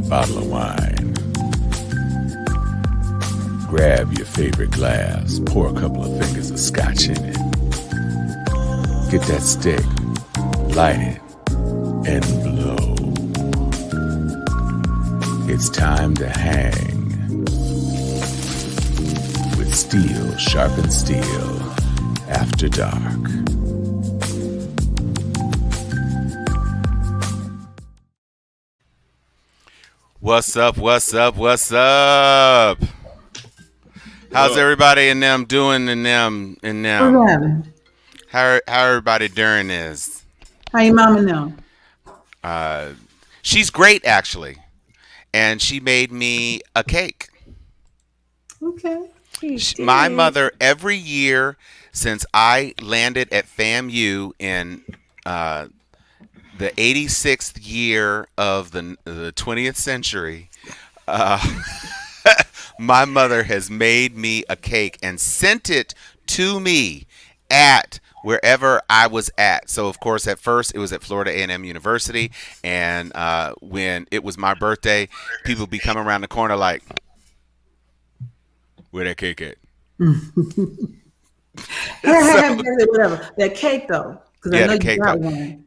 that bottle of wine. Grab your favorite glass, pour a couple of fingers of scotch in it. Get that stick, light it, and blow. It's time to hang with Steel Sharpened Steel after dark. What's up? What's up? What's up? How's everybody in them doing in them? What's happening? How everybody doing is? How your mama know? She's great actually, and she made me a cake. Okay. My mother every year since I landed at FAMU in the 86th year of the 20th century, my mother has made me a cake and sent it to me at wherever I was at. So, of course, at first it was at Florida A&M University, and when it was my birthday, people would be coming around the corner like, where that cake at? Whatever. That cake, though. Yeah, I know the cake.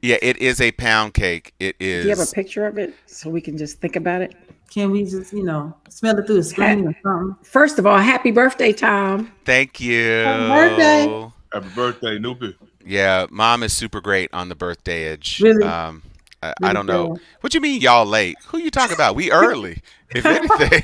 Yeah, it is a pound cake. It is. Do you have a picture of it so we can just think about it? Can we just, smell it through the screen or something? First of all, happy birthday, Tom. Thank you. Happy birthday. Happy birthday, Noopy. Yeah, Mom is super great on the birthday edge. Really? I don't know. What you mean y'all late? Who you talking about? We early, if anything.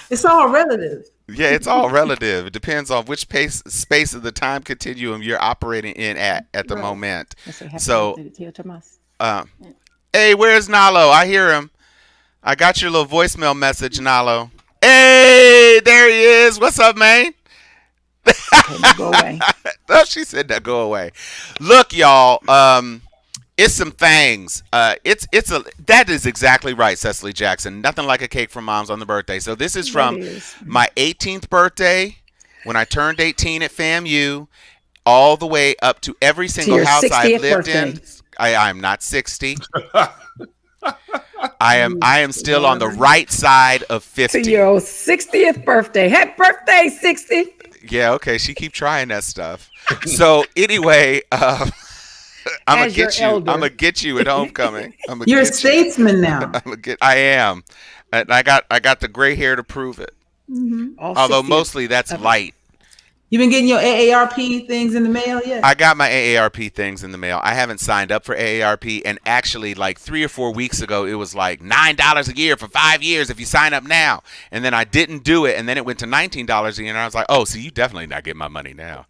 It's all relative. Yeah, it's all relative. It depends on which space of the time continuum you're operating in at the moment. So, hey, where's Nalo? I hear him. I got your little voicemail message, Nalo. Hey, there he is. What's up, man? Go away. Oh, she said that go away. Look, y'all. It's some things. That is exactly right, Cecily Jackson. Nothing like a cake from Mom's on the birthday. So this is from my 18th birthday when I turned 18 at FAMU, all the way up to every single house I've lived in. I'm not 60. I am still on the right side of 50. To your 60th birthday. Happy birthday, 60. Yeah, okay. She keep trying that stuff. So anyway, I'm gonna get you at homecoming. You're a statesman now. I am, and I got the gray hair to prove it. Mm-hmm. Although mostly that's light. You been getting your AARP things in the mail yet? I got my AARP things in the mail. I haven't signed up for AARP, and actually, like 3 or 4 weeks ago, it was like $9 a year for 5 years if you sign up now. And then I didn't do it, and then it went to $19 a year, and I was like, oh, so you definitely not getting my money now.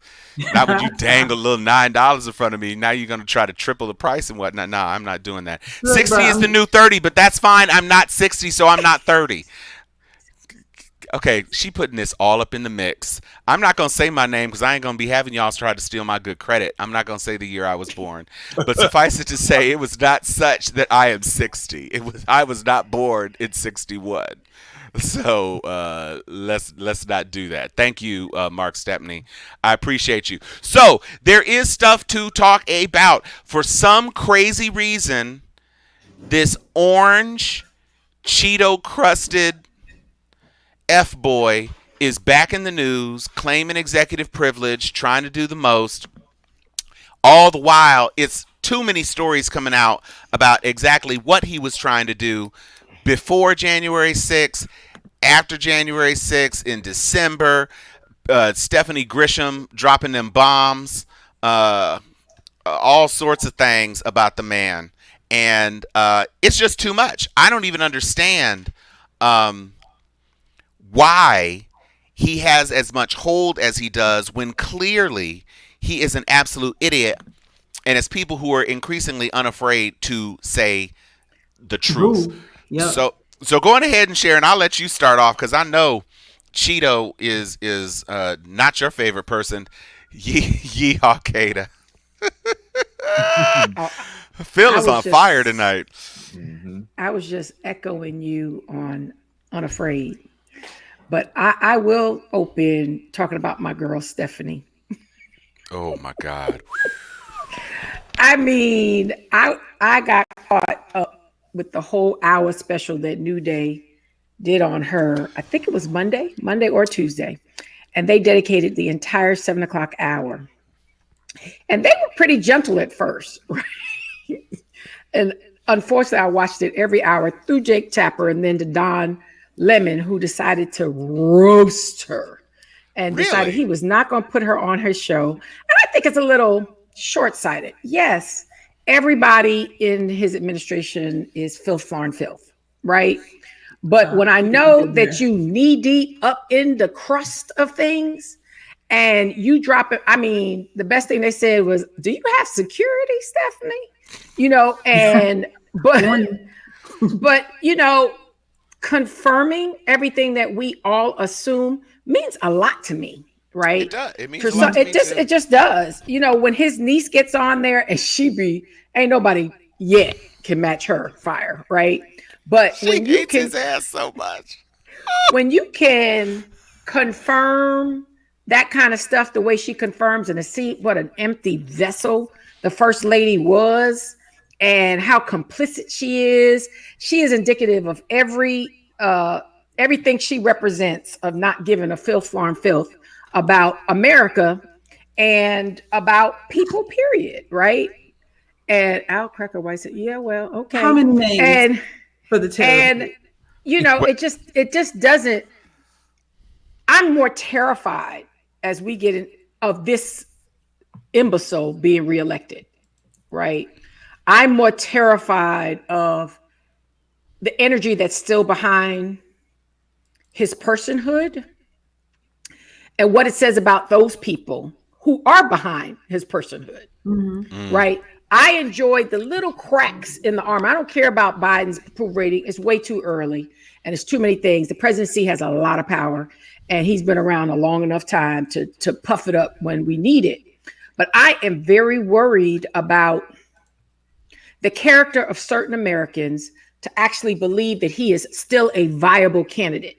Not when you dangle a little $9 in front of me. Now you're gonna try to triple the price and whatnot. No, I'm not doing that. 60 is the new 30, but that's fine. I'm not 60, so I'm not 30. Okay, she putting this all up in the mix. I'm not going to say my name because I ain't going to be having y'all try to steal my good credit. I'm not going to say the year I was born. But suffice it to say, it was not such that I am 60. I was not born in 61. So let's not do that. Thank you, Mark Stepney. I appreciate you. So there is stuff to talk about. For some crazy reason, this orange Cheeto-crusted F-boy is back in the news, claiming executive privilege, trying to do the most. All the while, it's too many stories coming out about exactly what he was trying to do before January 6th, after January 6th, in December. Stephanie Grisham dropping them bombs, all sorts of things about the man. And it's just too much. I don't even understand why he has as much hold as he does when clearly he is an absolute idiot, and it's people who are increasingly unafraid to say the truth. Yep. So go on ahead and share, and I'll let you start off because I know Cheeto is not your favorite person. Yeehaw, Kada. Phil is on fire tonight. I was just echoing you on unafraid. But I will open talking about my girl, Stephanie. Oh, my God. I mean, I got caught up with the whole hour special that New Day did on her. I think it was Monday or Tuesday. And they dedicated the entire 7 o'clock hour. And they were pretty gentle at first, right? And unfortunately, I watched it every hour through Jake Tapper and then to Don Lemon, who decided to roast her and decided he was not going to put her on his show. And I think it's a little short-sighted. Yes, everybody in his administration is filth, flarn, filth, right? But when I know that you knee deep up in the crust of things and you drop it, I mean, the best thing they said was, "Do you have security, Stephanie?" You know, and but you know, confirming everything that we all assume means a lot to me, right? It does. It means a lot to me too. It just does. You know, when his niece gets on there and ain't nobody yet can match her fire, right? But she hates his ass so much. When you can confirm that kind of stuff the way she confirms and to see what an empty vessel the first lady was and how complicit she is indicative of everything she represents of not giving a filth, flarn, filth about America and about people, period, right? And Al Cracker White said, "Yeah, well, okay." How many names for the terror? And you know, it just doesn't. I'm more terrified as we get in of this imbecile being reelected, right? I'm more terrified of the energy that's still behind his personhood and what it says about those people who are behind his personhood, right? I enjoyed the little cracks in the armor. I don't care about Biden's approval rating. It's way too early and it's too many things. The presidency has a lot of power and he's been around a long enough time to puff it up when we need it. But I am very worried about the character of certain Americans to actually believe that he is still a viable candidate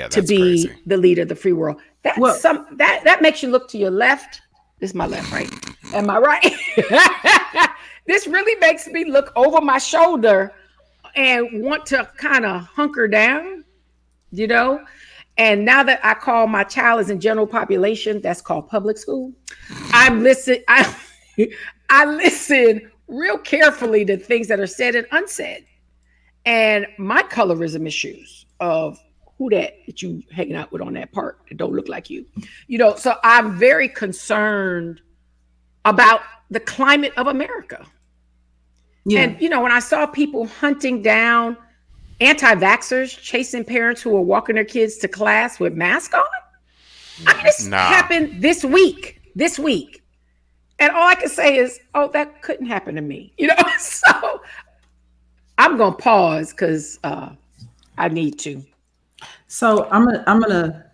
to be the leader of the free world. That makes you look to your left. This is my left, right? Am I right? This really makes me look over my shoulder and want to kind of hunker down, you know? And now that I call my child is in general population, that's called public school. I listen real carefully to things that are said and unsaid. And my colorism issues of who that you hanging out with on that part that don't look like you. You know, so I'm very concerned about the climate of America. Yeah. And, you know, when I saw people hunting down anti-vaxxers, chasing parents who are walking their kids to class with masks on, I mean, this happened this week. And all I can say is, oh, that couldn't happen to me. You know, so I'm going to pause because I need to. So I'm gonna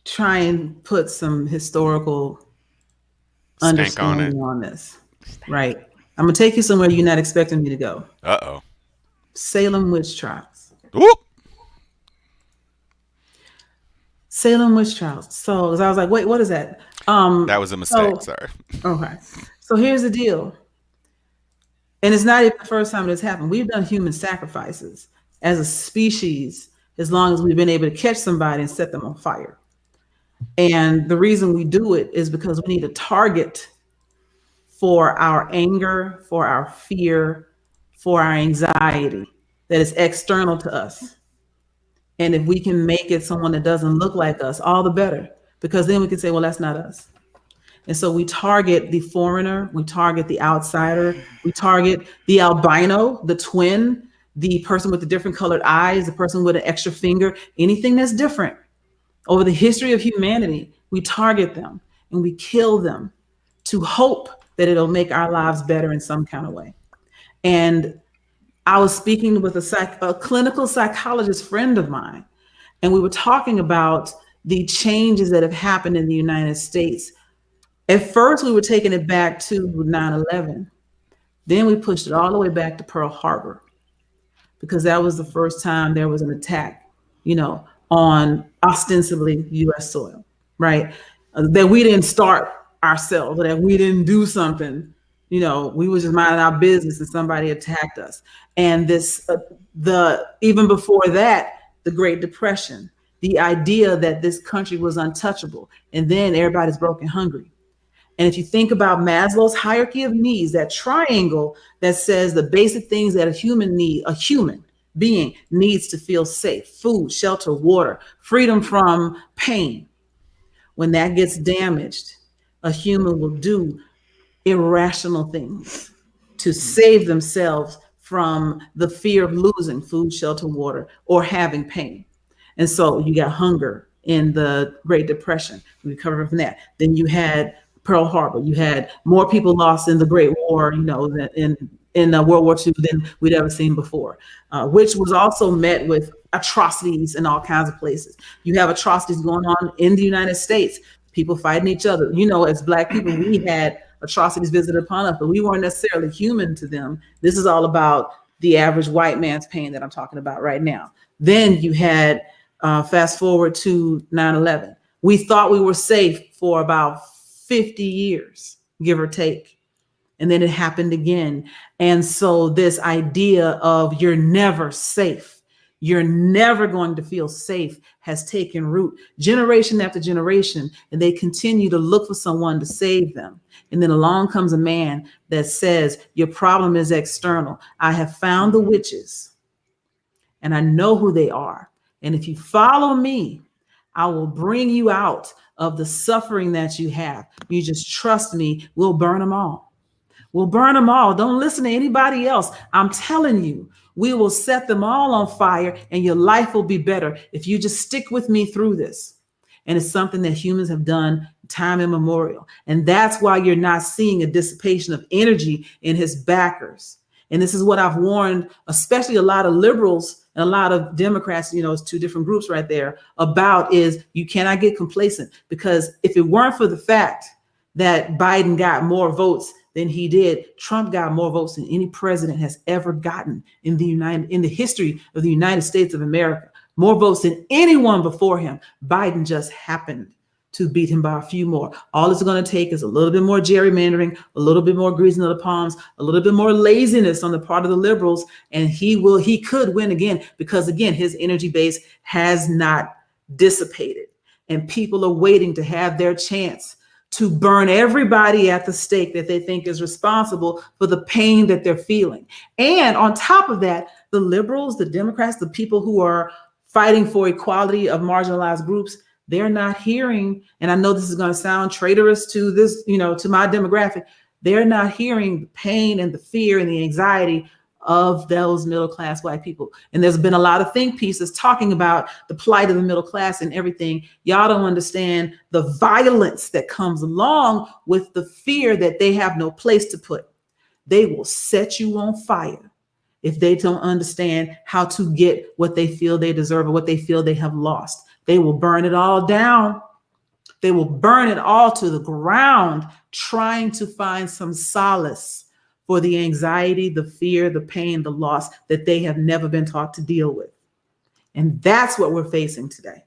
try and put some historical understanding on this. Right. I'm gonna take you somewhere you're not expecting me to go. Uh-oh. Salem witch trials. Whoop. Salem witch trials. So as I was like, wait, what is that? That was a mistake. Sorry. Okay. So here's the deal. And it's not even the first time it's happened. We've done human sacrifices as a species as long as we've been able to catch somebody and set them on fire. And the reason we do it is because we need a target for our anger, for our fear, for our anxiety that is external to us. And if we can make it someone that doesn't look like us, all the better, because then we can say, well, that's not us. And so we target the foreigner, we target the outsider, we target the albino, the twin, the person with the different colored eyes, the person with an extra finger, anything that's different. Over the history of humanity, we target them and we kill them to hope that it'll make our lives better in some kind of way. And I was speaking with a clinical psychologist friend of mine, and we were talking about the changes that have happened in the United States. At first, we were taking it back to 9/11. Then we pushed it all the way back to Pearl Harbor, because that was the first time there was an attack, you know, on ostensibly U.S. soil, right? That we didn't start ourselves, that we didn't do something, We was just minding our business and somebody attacked us. And the even before that, the Great Depression, the idea that this country was untouchable, and then everybody's broke and hungry. And if you think about Maslow's hierarchy of needs, that triangle that says the basic things that a human being needs to feel safe: food, shelter, water, freedom from pain. When that gets damaged, a human will do irrational things to save themselves from the fear of losing food, shelter, water, or having pain. And so you got hunger in the Great Depression. We recovered from that. Then you had Pearl Harbor. You had more people lost in the Great War, in World War II than we'd ever seen before, which was also met with atrocities in all kinds of places. You have atrocities going on in the United States, people fighting each other. As Black people, we had atrocities visited upon us, but we weren't necessarily human to them. This is all about the average white man's pain that I'm talking about right now. Then you had, fast forward to 9/11. We thought we were safe for about 50 years, give or take. And then it happened again. And so this idea of you're never safe, you're never going to feel safe, has taken root generation after generation. And they continue to look for someone to save them. And then along comes a man that says, your problem is external. I have found the witches and I know who they are. And if you follow me, I will bring you out of the suffering that you have. You just trust me. We'll burn them all. We'll burn them all. Don't listen to anybody else. I'm telling you, we will set them all on fire and your life will be better if you just stick with me through this. And it's something that humans have done time immemorial. And that's why you're not seeing a dissipation of energy in his backers. And this is what I've warned, especially a lot of liberals and a lot of Democrats, it's two different groups right there, about is you cannot get complacent, because if it weren't for the fact that Biden got more votes than he did, Trump got more votes than any president has ever gotten in the history of the United States of America, more votes than anyone before him. Biden just happened to beat him by a few more. All it's going to take is a little bit more gerrymandering, a little bit more greasing of the palms, a little bit more laziness on the part of the liberals, and he could win again, because again, his energy base has not dissipated, and people are waiting to have their chance to burn everybody at the stake that they think is responsible for the pain that they're feeling. And on top of that, the liberals, the Democrats, the people who are fighting for equality of marginalized groups, they're not hearing, and I know this is going to sound traitorous to this, to my demographic, they're not hearing the pain and the fear and the anxiety of those middle-class white people. And there's been a lot of think pieces talking about the plight of the middle class and everything. Y'all don't understand the violence that comes along with the fear that they have no place to put. They will set you on fire if they don't understand how to get what they feel they deserve or what they feel they have lost. They will burn it all down. They will burn it all to the ground, trying to find some solace for the anxiety, the fear, the pain, the loss that they have never been taught to deal with. And that's what we're facing today.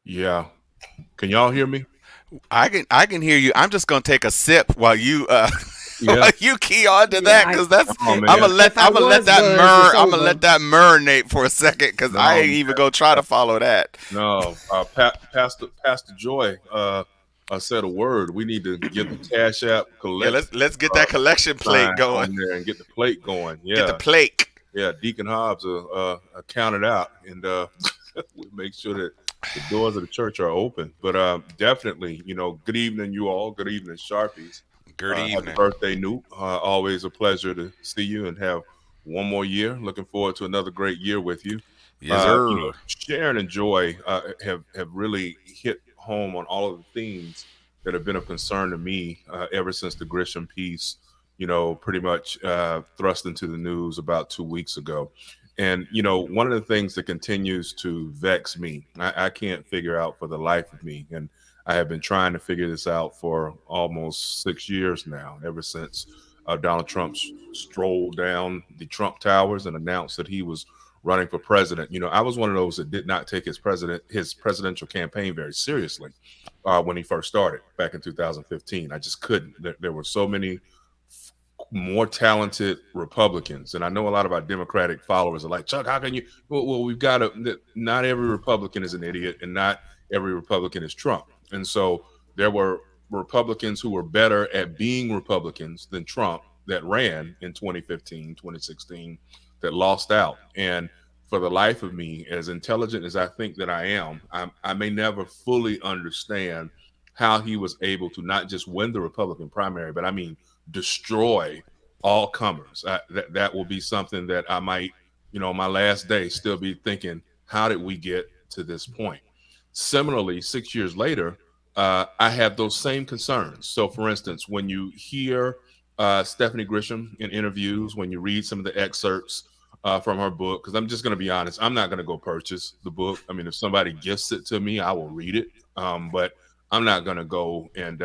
Yeah. Can y'all hear me? I can hear you. I'm just gonna take a sip while you while you key on to that, because that's I'm gonna let that marinate for a second, because I ain't even gonna try to follow that. No, Pastor Joy said a word. We need to get the Cash App collect. Yeah, let's get that collection plate going there and get the plate going. Yeah, get the plate. Yeah, Deacon Hobbs counted out, and we make sure that the doors of the church are open. But definitely, good evening, you all. Good evening, Sharpies. Good evening. Happy birthday, Newt. Always a pleasure to see you and have one more year. Looking forward to another great year with you. Yes, sir. Sharon and Joy have really hit home on all of the themes that have been of concern to me ever since the Grisham piece, pretty much thrust into the news about 2 weeks ago. And, one of the things that continues to vex me, I can't figure out for the life of me. And I have been trying to figure this out for almost 6 years now, ever since Donald Trump strolled down the Trump Towers and announced that he was running for president. I was one of those that did not take his presidential campaign very seriously when he first started back in 2015. I just couldn't. There were so many more talented Republicans, and I know a lot of our Democratic followers are like, Chuck, how can you? Well, we've got to. Not every Republican is an idiot, and not every Republican is Trump. And so there were Republicans who were better at being Republicans than Trump that ran in 2015, 2016, that lost out. And for the life of me, as intelligent as I think that I am, I may never fully understand how he was able to not just win the Republican primary, but I mean destroy all comers. That will be something that I might, my last day still be thinking, how did we get to this point? Similarly, 6 years later, I have those same concerns. So, for instance, when you hear Stephanie Grisham in interviews, when you read some of the excerpts from her book, because I'm just going to be honest, I'm not going to go purchase the book. I mean, if somebody gifts it to me, I will read it. But I'm not going to go and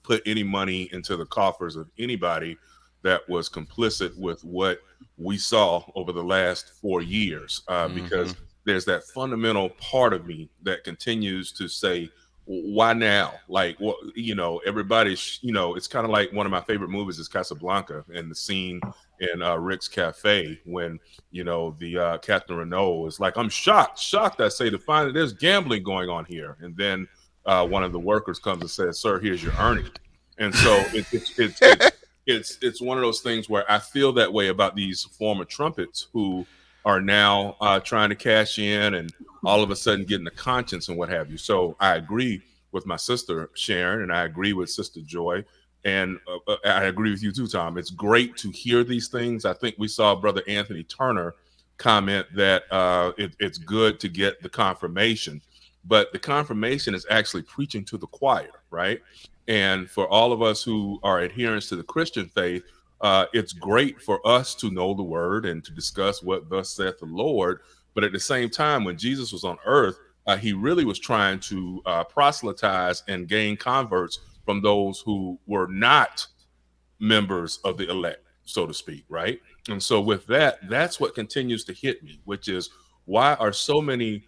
put any money into the coffers of anybody that was complicit with what we saw over the last 4 years, because there's that fundamental part of me that continues to say, why now? Like, everybody's, it's kind of like one of my favorite movies is Casablanca, and the scene in Rick's Cafe when, the Captain Renault is like, I'm shocked, I say, to find that there's gambling going on here. And then one of the workers comes and says, sir, here's your earning. And so it's one of those things where I feel that way about these former trumpets who are now trying to cash in and all of a sudden getting a conscience and what have you. So I agree with my sister Sharon, and I agree with Sister Joy, and I agree with you too, Tom. It's great to hear these things. I think we saw Brother Anthony Turner comment that it's good to get the confirmation, but the confirmation is actually preaching to the choir, right? And for all of us who are adherents to the Christian faith, it's great for us to know the word and to discuss what thus saith the Lord. But at the same time, when Jesus was on earth, he really was trying to proselytize and gain converts from those who were not members of the elect, so to speak, right? And so with that, that's what continues to hit me, which is why are so many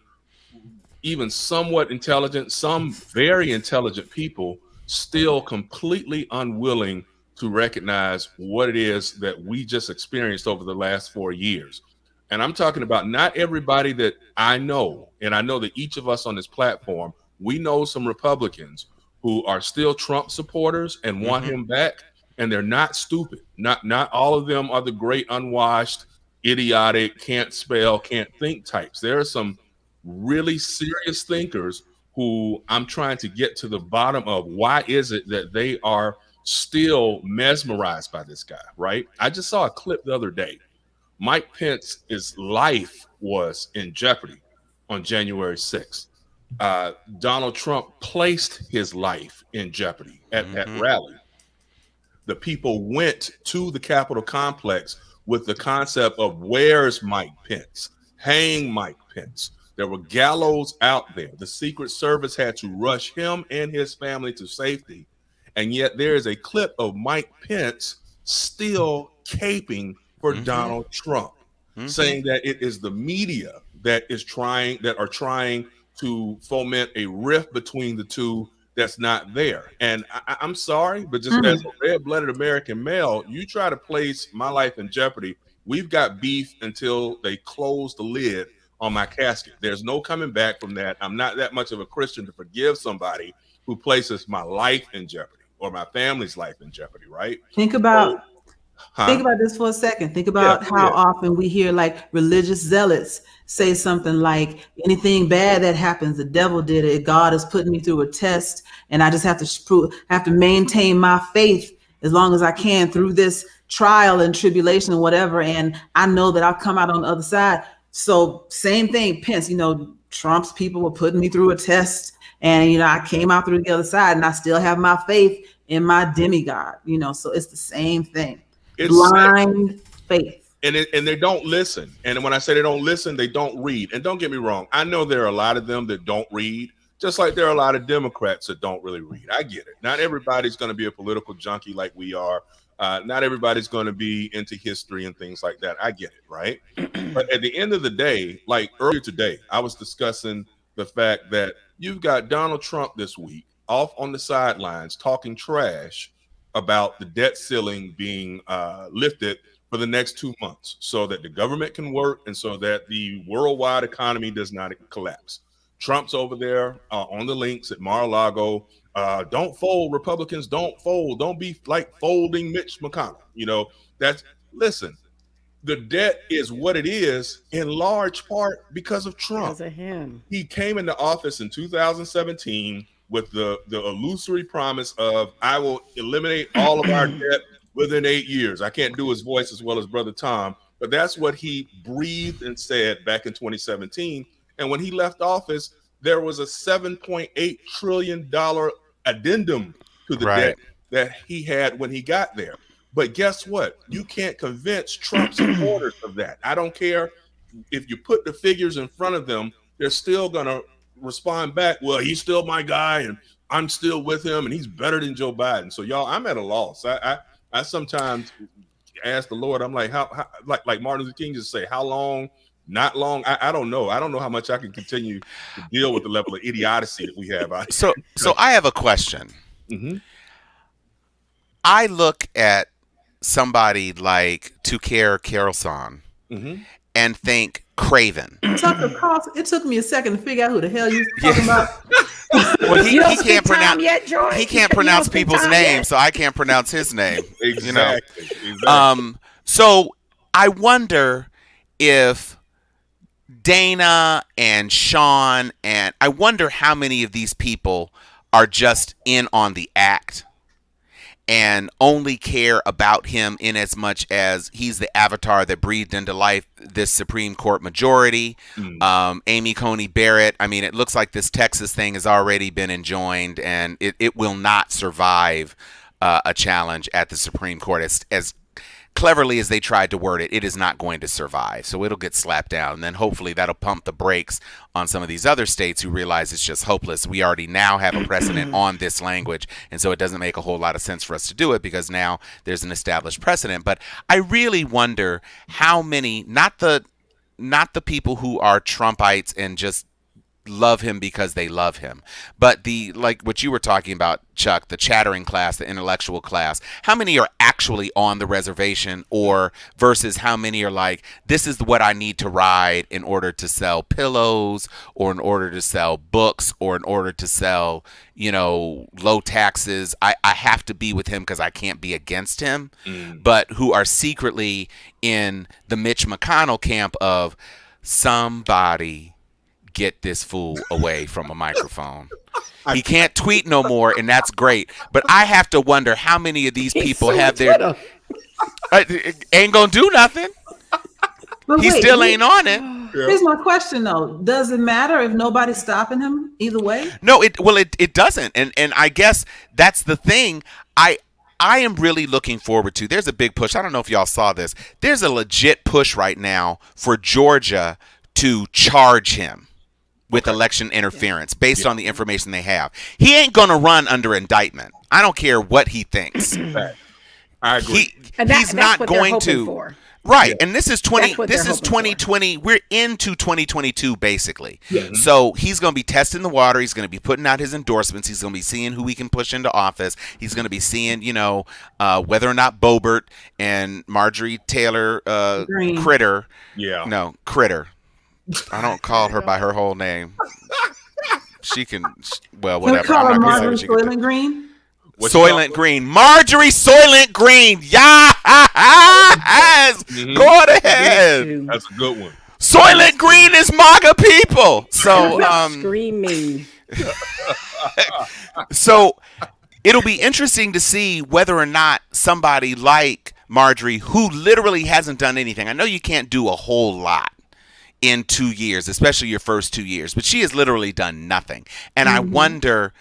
even somewhat intelligent, some very intelligent people still completely unwilling to recognize what it is that we just experienced over the last 4 years. And I'm talking about not everybody that I know, and I know that each of us on this platform, we know some Republicans who are still Trump supporters and want him back, and they're not stupid. Not all of them are the great unwashed, idiotic, can't spell, can't think types. There are some really serious thinkers who I'm trying to get to the bottom of why is it that they are still mesmerized by this guy, right? I just saw a clip the other day. Mike Pence's life was in jeopardy on January 6th. Donald Trump placed his life in jeopardy at that rally. The people went to the Capitol complex with the concept of where's Mike Pence? Hang Mike Pence. There were gallows out there. The Secret Service had to rush him and his family to safety. And yet there is a clip of Mike Pence still caping for Donald Trump, saying that it is the media that are trying to foment a rift between the two that's not there. And I'm sorry, but just as a red-blooded American male, you try to place my life in jeopardy. We've got beef until they close the lid on my casket. There's no coming back from that. I'm not that much of a Christian to forgive somebody who places my life in jeopardy or my family's life in jeopardy, right? Think about this for a second. Think about how often we hear like religious zealots say something like, anything bad that happens, the devil did it. God is putting me through a test, and I just have to maintain my faith as long as I can through this trial and tribulation and whatever. And I know that I'll come out on the other side. So same thing, Pence, Trump's people were putting me through a test, and, I came out through the other side, and I still have my faith in my demigod, so it's the same thing. It's blind faith. And they don't listen. And when I say they don't listen, they don't read. And don't get me wrong, I know there are a lot of them that don't read, just like there are a lot of Democrats that don't really read. I get it. Not everybody's going to be a political junkie like we are. Not everybody's going to be into history and things like that. I get it, right? But at the end of the day, like earlier today, I was discussing the fact that you've got Donald Trump this week off on the sidelines talking trash about the debt ceiling being lifted for the next 2 months so that the government can work and so that the worldwide economy does not collapse. Trump's over there on the links at Mar-a-Lago. Don't fold, Republicans, don't fold. Don't be like folding Mitch McConnell. Listen, the debt is what it is in large part because of Trump. Because of him. He came into office in 2017 with the illusory promise of, I will eliminate all of our debt within 8 years. I can't do his voice as well as Brother Tom, but that's what he breathed and said back in 2017. And when he left office, there was a $7.8 trillion addendum to the debt that he had when he got there. But guess what? You can't convince Trump supporters of that. I don't care if you put the figures in front of them, they're still going to respond back. Well, he's still my guy and I'm still with him and he's better than Joe Biden. So y'all, I'm at a loss. I sometimes ask the Lord, I'm like, how like Martin Luther King just say, how long? Not long. I don't know. I don't know how much I can continue to deal with the level of idiocy that we have out here. So I have a question. Mm-hmm. I look at somebody like Tucker Carlson and think Craven. Tucker Carlson. It took me a second to figure out who the hell you're talking about. Well, he can't pronounce. Yet, George? He can't pronounce people's names, so I can't pronounce his name. Exactly. So I wonder if Dana and Sean and I wonder how many of these people are just in on the act and only care about him in as much as he's the avatar that breathed into life this Supreme Court majority. Amy Coney Barrett. I mean, it looks like this Texas thing has already been enjoined and it will not survive a challenge at the Supreme Court. As cleverly as they tried to word it, it is not going to survive. So it'll get slapped down. And then hopefully that'll pump the brakes on some of these other states who realize it's just hopeless. We already now have a precedent on this language. And so it doesn't make a whole lot of sense for us to do it because now there's an established precedent. But I really wonder how many, not the people who are Trumpites and just love him because they love him, but the, like what you were talking about, Chuck, the chattering class, the intellectual class, how many are actually on the reservation, or versus how many are like, this is what I need to ride in order to sell pillows or in order to sell books or in order to sell, low taxes. I have to be with him because I can't be against him, but who are secretly in the Mitch McConnell camp of somebody get this fool away from a microphone. He can't tweet no more, and that's great. But I have to wonder how many of these people have their ain't gonna do nothing. He still ain't on it. Here's my question though: does it matter if nobody's stopping him either way? No, it doesn't, and I guess that's the thing. I am really looking forward to. There's a big push. I don't know if y'all saw this. There's a legit push right now for Georgia to charge him with election interference based on the information they have. He ain't going to run under indictment. I don't care what he thinks. I agree. He's not going to. For. Right. Yeah. And this is 2020. For. We're into 2022 basically. Yeah. So he's going to be testing the water. He's going to be putting out his endorsements. He's going to be seeing who he can push into office. He's going to be seeing, whether or not Boebert and Marjorie Taylor Critter. Yeah. No, Critter. I don't call her by her whole name. She can, well, whatever. We call her Marjorie Soylent Green. Soylent Green. Marjorie Soylent Green. Yes! Go ahead. That's a good one. Soylent Green is MAGA people. So, screaming. So, it'll be interesting to see whether or not somebody like Marjorie, who literally hasn't done anything. I know you can't do a whole lot in 2 years, especially your first 2 years, but she has literally done nothing. And I wonder,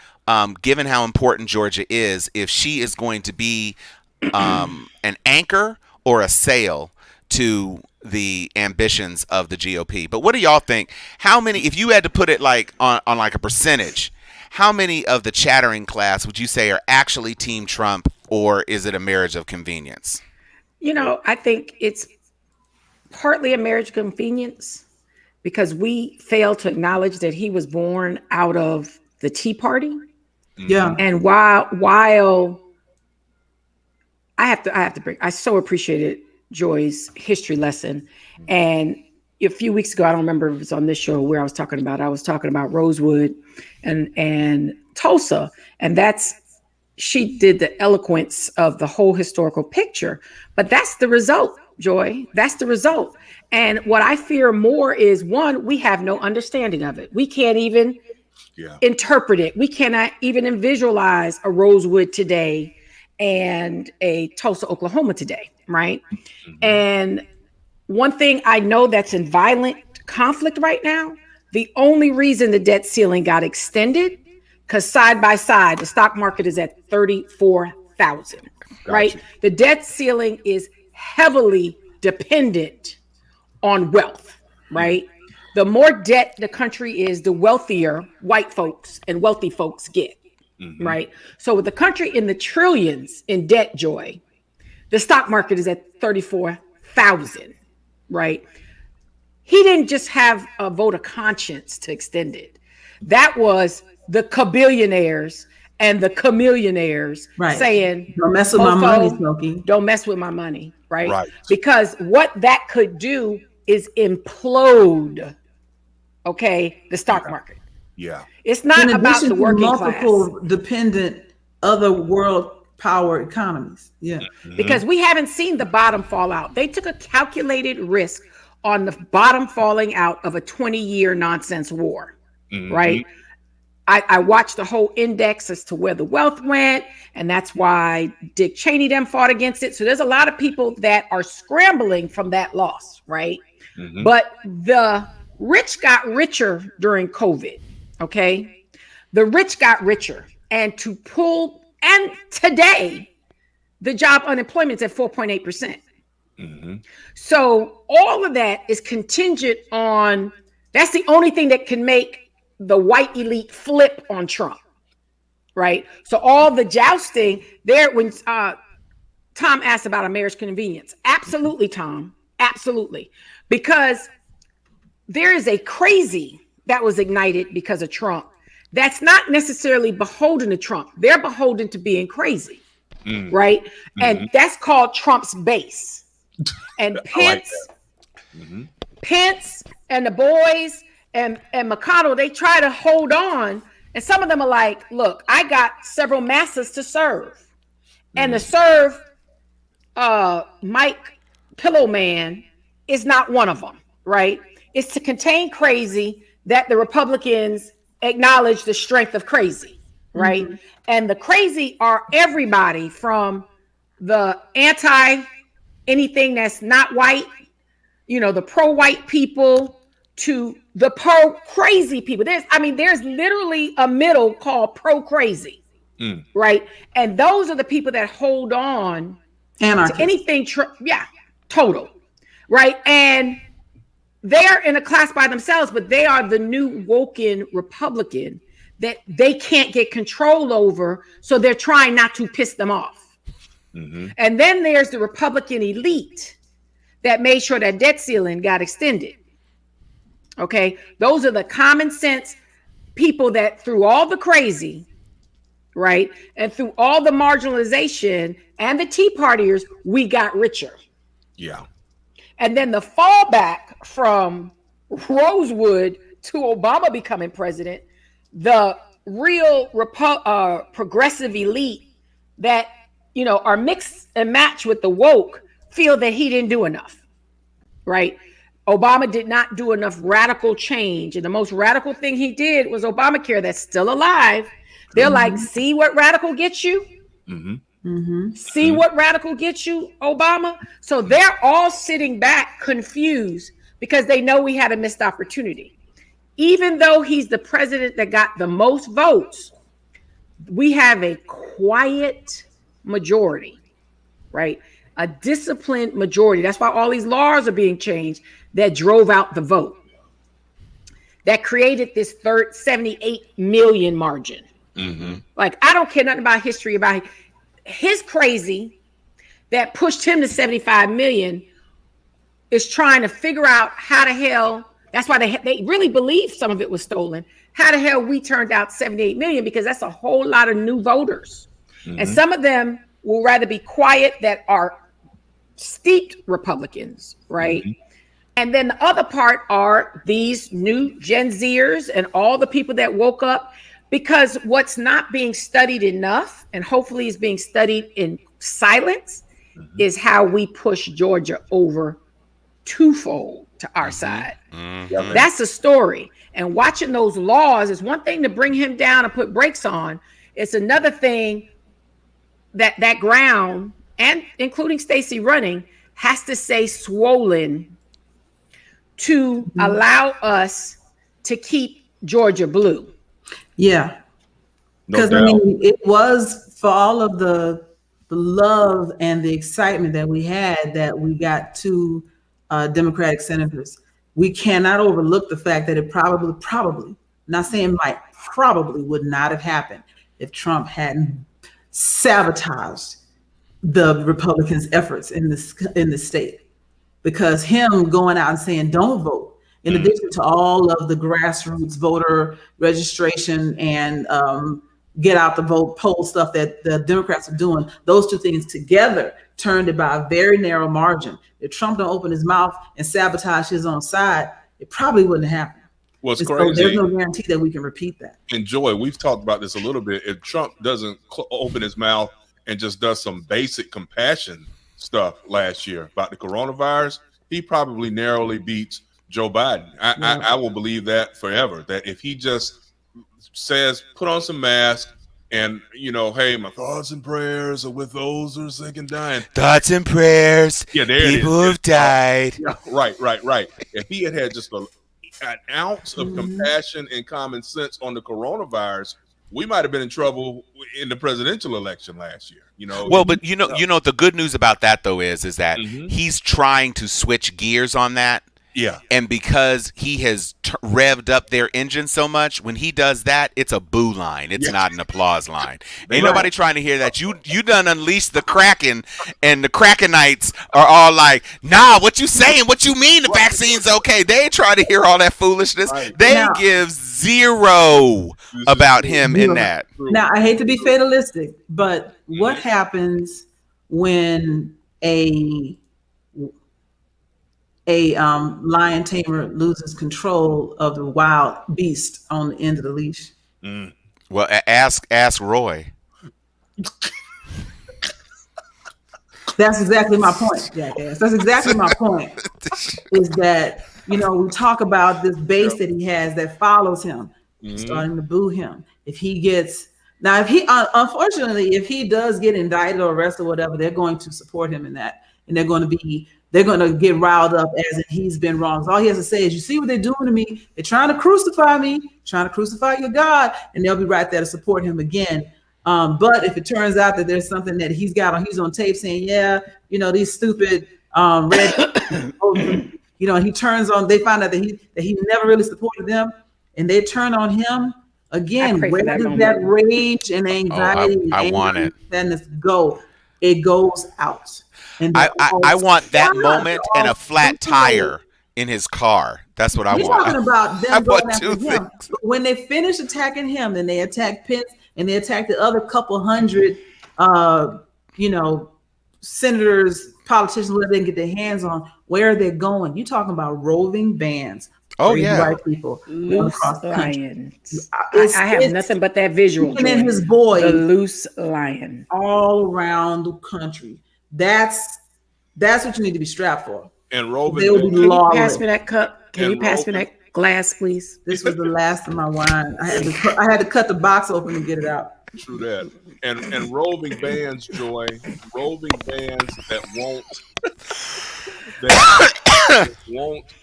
given how important Georgia is, if she is going to be an anchor or a sail to the ambitions of the GOP. But what do y'all think? How many, if you had to put it like on like a percentage, how many of the chattering class would you say are actually Team Trump or is it a marriage of convenience? I think it's partly a marriage of convenience because we fail to acknowledge that he was born out of the Tea Party. Yeah. And while I so appreciated Joy's history lesson. And a few weeks ago, I don't remember if it was on this show where I was talking about Rosewood and Tulsa. And she did the eloquence of the whole historical picture, but that's the result, Joy. That's the result. And what I fear more is, one, we have no understanding of it. We can't even interpret it. We cannot even visualize a Rosewood today and a Tulsa, Oklahoma today, right? Mm-hmm. And one thing I know that's in violent conflict right now, the only reason the debt ceiling got extended, because side by side, the stock market is at 34,000, right? The debt ceiling is heavily dependent on wealth, right? The more debt the country is, the wealthier white folks and wealthy folks get, right? So with the country in the trillions in debt, Joy, the stock market is at 34,000, right? He didn't just have a vote of conscience to extend it. That was the kabillionaires and the chameleonaires saying, don't mess with my money, Smokey. Don't mess with my money, right? Because what that could do is implode, the stock market. Yeah. It's not about the working multiple class. Dependent other world power economies. Yeah. Mm-hmm. Because we haven't seen the bottom fall out. They took a calculated risk on the bottom falling out of a 20-year nonsense war, right? I watched the whole index as to where the wealth went, and that's why Dick Cheney them fought against it. So there's a lot of people that are scrambling from that loss, right? But the rich got richer during COVID, okay? The rich got richer. And today, the job unemployment is at 4.8%. So all of that is contingent on, that's the only thing that can make the white elite flip on Trump, right? So all the jousting there, when Tom asked about a marriage convenience, absolutely, Tom, absolutely. Because there is a crazy that was ignited because of Trump that's not necessarily beholden to Trump. They're beholden to being crazy, right? And that's called Trump's base. And Pence, Pence and the boys and McConnell, they try to hold on. And some of them are like, look, I got several masters to serve. And to serve Mike Pillowman is not one of them, right? It's to contain crazy that the Republicans acknowledge the strength of crazy, right? And the crazy are everybody from the anti anything that's not white, the pro-white people, to the pro-crazy people. There's literally a middle called pro-crazy, right? And those are the people that hold on to anything. Total, right? And they're in a class by themselves, but they are the new woken Republican that they can't get control over, so they're trying not to piss them off. And then there's the Republican elite that made sure that debt ceiling got extended. Okay, those are the common sense people that through all the crazy, right, and through all the marginalization and the Tea Partiers, we got richer. Yeah. And then the fallback from Rosewood to Obama becoming president, the real progressive elite that, are mixed and matched with the woke feel that he didn't do enough, right? Obama did not do enough radical change. And the most radical thing he did was Obamacare, that's still alive. They're like, see what radical gets you? See what radical gets you, Obama? So they're all sitting back confused because they know we had a missed opportunity. Even though he's the president that got the most votes, we have a quiet majority, right? A disciplined majority. That's why all these laws are being changed that drove out the vote, that created this 78 million margin. Like, I don't care nothing about history, about his crazy that pushed him to 75 million is trying to figure out how the hell, that's why they really believe some of it was stolen. How the hell we turned out 78 million, because that's a whole lot of new voters. And some of them will rather be quiet that are steeped Republicans, right? And then the other part are these new Gen Zers and all the people that woke up, because what's not being studied enough, and hopefully is being studied in silence, is how we push Georgia over twofold to our side. That's the story. And watching those laws is one thing to bring him down and put brakes on. It's another thing that ground, and including Stacey running, has to stay swollen to allow us to keep Georgia blue. Yeah. Because I mean, it was for all of the love and the excitement that we had that we got two Democratic senators. We cannot overlook the fact that it probably, not saying might, probably would not have happened if Trump hadn't sabotaged the Republicans' efforts in the state. Because him going out and saying don't vote, in addition to all of the grassroots voter registration and get out the vote poll stuff that the Democrats are doing, those two things together turned it by a very narrow margin. If Trump don't open his mouth and sabotage his own side, it probably wouldn't happen. What's so crazy, there's no guarantee that we can repeat that. And Joy, we've talked about this a little bit. If Trump doesn't open his mouth and just does some basic compassion stuff last year about the coronavirus, he probably narrowly beats Joe Biden. I will believe that forever, that if he just says, put on some masks, and, you know, hey, my thoughts and prayers are with those who are sick and dying. Thoughts and prayers. Yeah, there it is. People who've died. Yeah, right. If he had just an ounce of compassion and common sense on the coronavirus, we might have been in trouble in the presidential election last year. You know. Well, but you know, the good news about that though is that he's trying to switch gears on that. Yeah. And because he has revved up their engine so much, when he does that, it's a boo line. It's not an applause line. Ain't nobody trying to hear that. You done unleashed the Kraken, and the Krakenites are all like, nah, what you saying? What you mean the vaccine's okay? They ain't trying to hear all that foolishness. They give zero about him in that. Now, I hate to be fatalistic, but what happens when a lion tamer loses control of the wild beast on the end of the leash? Well, ask Roy. That's exactly my point, jackass. That's exactly my point. Is that, you know, we talk about this base that he has that follows him, starting to boo him. If he gets now, if he unfortunately, if he does get indicted or arrested or whatever, they're going to support him in that, and they're going to get riled up as if he's been wrong. So all he has to say is, you see what they're doing to me? They're trying to crucify me, trying to crucify your God, and they'll be right there to support him again. But if it turns out that there's something that he's on tape saying, yeah, you know, these stupid red, you know, he turns on, they find out that he never really supported them, and they turn on him again. Where does that rage and anxiety and sadness go? It goes out. And I want that moment and a flat tire in his car. That's what I want. You're talking about them going after him. When they finish attacking him, then they attack Pence and they attack the other couple hundred, you know, senators, politicians, whatever they can get their hands on. Where are they going? You're talking about roving bands. Oh yeah, white people. Loose lions. I have nothing but that visual. And then his boy, the loose lion, all around the country. That's what you need to be strapped for. And roving. Can you pass me that cup? Can you pass me that glass, please? This was the last of my wine. I had to cut the box open and get it out. True that. And roving bands, Joy. Roving bands that won't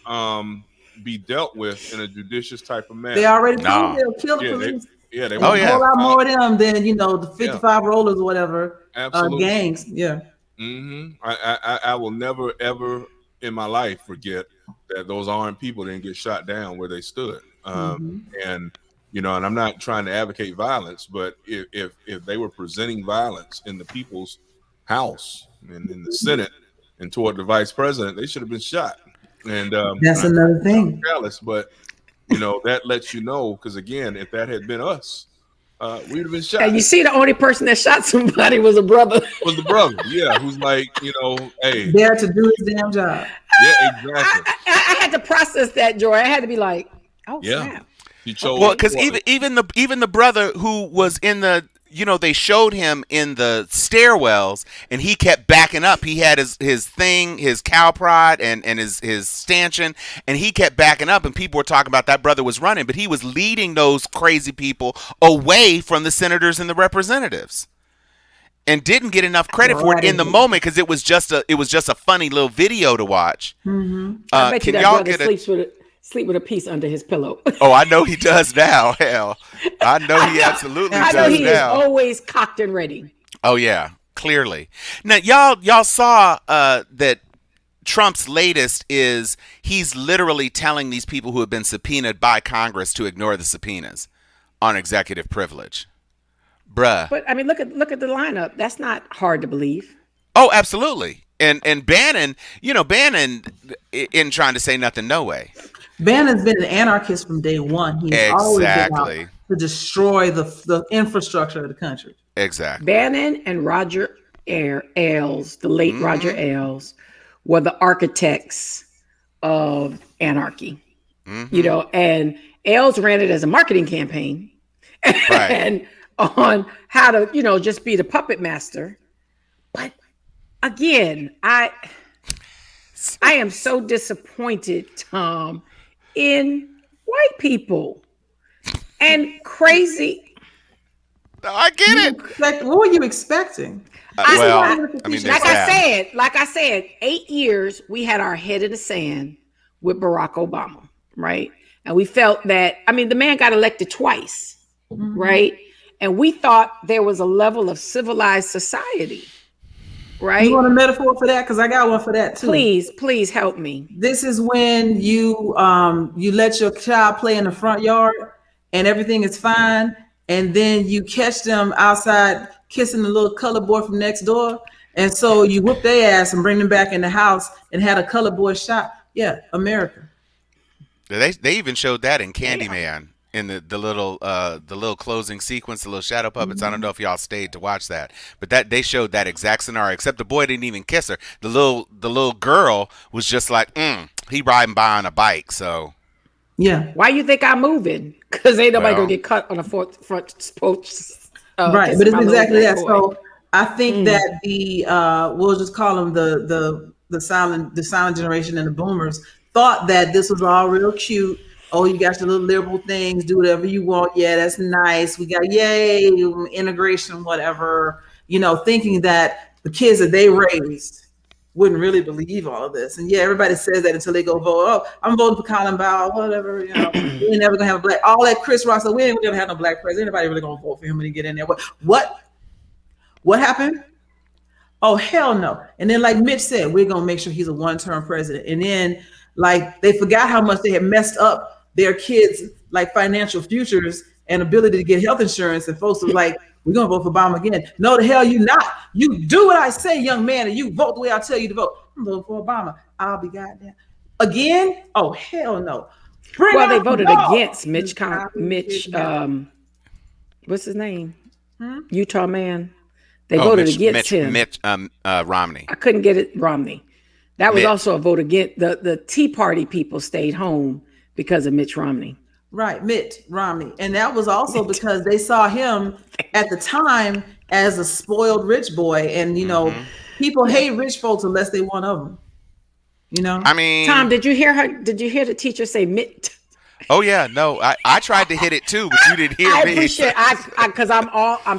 be dealt with in a judicious type of manner. They already they'll kill the police. They a whole lot more of them than, you know, the 55 rollers or whatever. Gangs. Yeah. I will never ever in my life forget that those armed people didn't get shot down where they stood. And And I'm not trying to advocate violence, but if they were presenting violence in the people's house and in the Senate and toward the vice president, they should have been shot. And That's another thing. Callous, but that lets you know, because again, if that had been us, we'd have been shot. And you see, the only person that shot somebody was a brother. Was the brother, yeah, who's like, hey, there to do his damn job. Yeah, exactly. I had to process that, Joy. I had to be like, oh, yeah. snap. He chose. Well, because even the brother who was in the, they showed him in the stairwells, and he kept backing up. He had his thing, his cow prod, and his stanchion, and he kept backing up. And people were talking about that brother was running, but he was leading those crazy people away from the senators and the representatives, and didn't get enough credit for it in the moment because it was just a funny little video to watch. Mm-hmm. I bet you that brother sleep with a piece under his pillow. Oh, I know he does now. Hell, I know he absolutely does now. I know he is always cocked and ready. Oh yeah, clearly. Now y'all saw that Trump's latest is he's literally telling these people who have been subpoenaed by Congress to ignore the subpoenas on executive privilege. Bruh. But I mean, look at the lineup. That's not hard to believe. Oh, absolutely. And Bannon, Bannon isn't trying to say nothing. No way. Bannon's been an anarchist from day one. He's always been out to destroy the infrastructure of the country. Exactly. Bannon and Roger Ailes, the late Roger Ailes, were the architects of anarchy. Mm-hmm. And Ailes ran it as a marketing campaign. Right. And on how to, just be the puppet master. But again, I am so disappointed, Tom, in white people and crazy. No, I get it. What were you expecting? Like I said, 8 years we had our head in the sand with Barack Obama, right? And we felt that, the man got elected twice, right? And we thought there was a level of civilized society, right? You want a metaphor for that? Because I got one for that too. Please help me. This is when you let your child play in the front yard and everything is fine, and then you catch them outside kissing the little color boy from next door, and so you whoop their ass and bring them back in the house and had a color boy shot. Yeah, America. They even showed that in Candyman. In the little closing sequence, the little shadow puppets. I don't know if y'all stayed to watch that, but that they showed that exact scenario. Except the boy didn't even kiss her. The little girl was just like, he riding by on a bike. So yeah, why you think I'm moving? Because ain't nobody gonna get cut on a front post. Right, but it's exactly that. Boy. So I think that we'll just call them the silent generation and the boomers thought that this was all real cute. Oh, you got your little liberal things, do whatever you want. Yeah, that's nice. We got, yay, integration, whatever, thinking that the kids that they raised wouldn't really believe all of this. And yeah, everybody says that until they go vote. Oh, I'm voting for Colin Powell, whatever, we ain't never gonna have a black, all that Chris Rock said, we ain't gonna have no black president. Anybody really gonna vote for him when he get in there? What happened? Oh, hell no. And then like Mitch said, we're gonna make sure he's a one-term president. And then like they forgot how much they had messed up their kids' like financial futures and ability to get health insurance, and folks were like, "We're gonna vote for Obama again." No, the hell you not. You do what I say, young man, and you vote the way I tell you to vote. I'm voting for Obama. I'll be goddamn again. Oh hell no. They voted against Mitch. What's his name? Utah man. They voted against him. Romney. I couldn't get it. Romney. That was also a vote against. The Tea Party people stayed home because of Mitch Romney. Right, Mitt Romney. And that was also because they saw him at the time as a spoiled rich boy. And, people hate rich folks unless they one of them. Tom, did you hear the teacher say Mitt? Oh, yeah. No, I tried to hit it too, but you didn't hear me. I appreciate it. Because I'm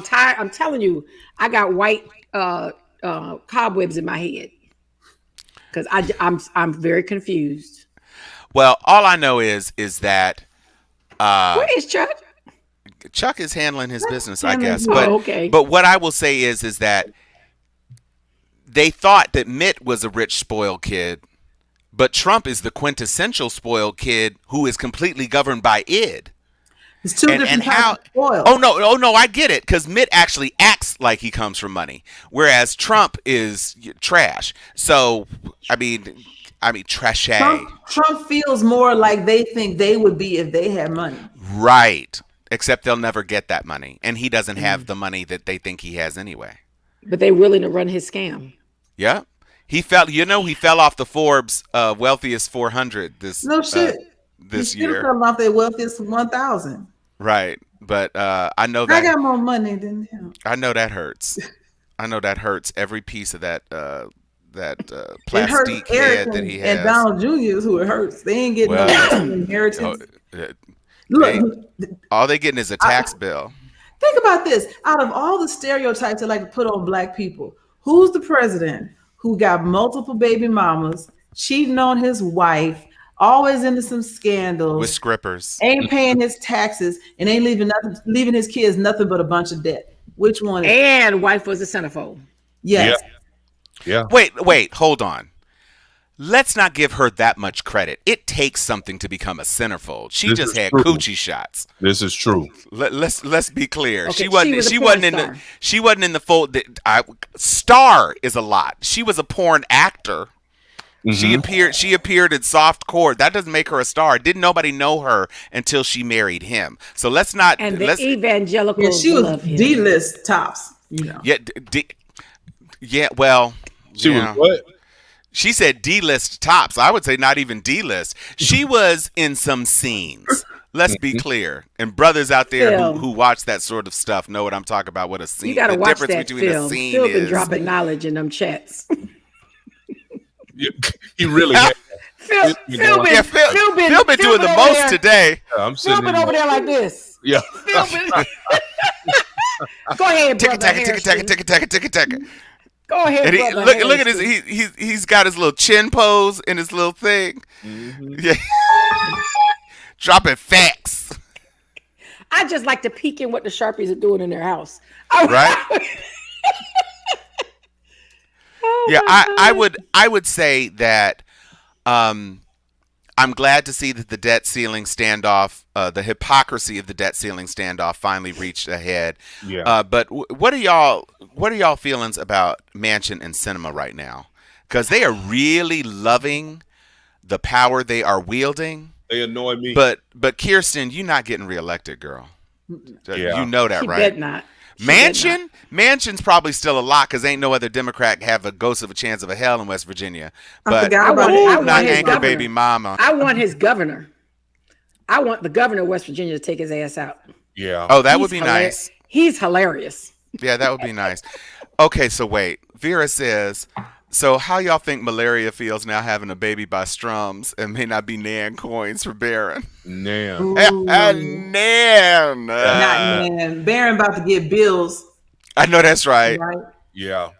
tired. I'm telling you, I got white cobwebs in my head. Because I'm very confused. Well, all I know is that where is Chuck? Chuck is handling his business, I guess. Okay. But what I will say is that they thought that Mitt was a rich, spoiled kid, but Trump is the quintessential spoiled kid who is completely governed by id. It's two different types of oil. Oh no, I get it, because Mitt actually acts like he comes from money, whereas Trump is trash. So I mean, trashy. Trump feels more like they think they would be if they had money. Right. Except they'll never get that money, and he doesn't have the money that they think he has anyway. But they're willing to run his scam. Yeah. He fell off the Forbes wealthiest 400 this No shit. This he year. fell off their wealthiest 1,000. Right. But I know that I got more money than him. I know that hurts. I know that hurts. Every piece of that plastic head that he has. And Donald Jr. is who it hurts. They ain't getting no inheritance. Look, all they getting is a tax bill. Think about this. Out of all the stereotypes they like to put on black people, who's the president who got multiple baby mamas, cheating on his wife, always into some scandals, with scrippers, ain't paying his taxes, and ain't leaving his kids nothing but a bunch of debt? Which one? And wife was a centerfold. Yes. Yeah. Wait, hold on. Let's not give her that much credit. It takes something to become a centerfold. She just had coochie shots. This is true. Let's be clear. Okay, she wasn't in the fold. Star is a lot. She was a porn actor. Mm-hmm. She appeared in soft core. That doesn't make her a star. Didn't nobody know her until she married him. So let's not. And the evangelicals she was love him. D-list tops. You know. Yeah. Well. She was what? She said D-list tops. I would say not even D-list. She was in some scenes. Let's be clear. And brothers out there who watch that sort of stuff know what I'm talking about. What a scene. You got to watch difference that between film. a scene Phil is. been dropping knowledge in them chats. He really has. Phil been doing the most today. I'm Phil been over there like this. Yeah. Go ahead, brother. Tick. Go ahead, and brother. Look at his. He's got his little chin pose and his little thing. Mm-hmm. Yeah. Dropping facts. I just like to peek in what the Sharpies are doing in their house. Right. Yeah, I would say that I'm glad to see that the debt ceiling standoff, the hypocrisy of the debt ceiling standoff, finally reached a head. Yeah. But what are y'all feelings about Manchin and Sinema right now? Because they are really loving the power they are wielding. They annoy me. But Kirsten, you're not getting reelected, girl. Yeah. You know that, She right? bet not. Manchin's probably still a lot because ain't no other Democrat have a ghost of a chance of a hell in West Virginia. But I not want anchor governor. baby mama. I want his governor. I want the governor of West Virginia to take his ass out. Yeah. Oh, that would be nice. He's hilarious. Yeah, that would be nice. Okay, so wait. Vera says, so how y'all think malaria feels now having a baby by Strums and may not be Nan coins for Barron? Nan. Nan. Not Nan. Barron about to get bills. I know that's right. Yeah.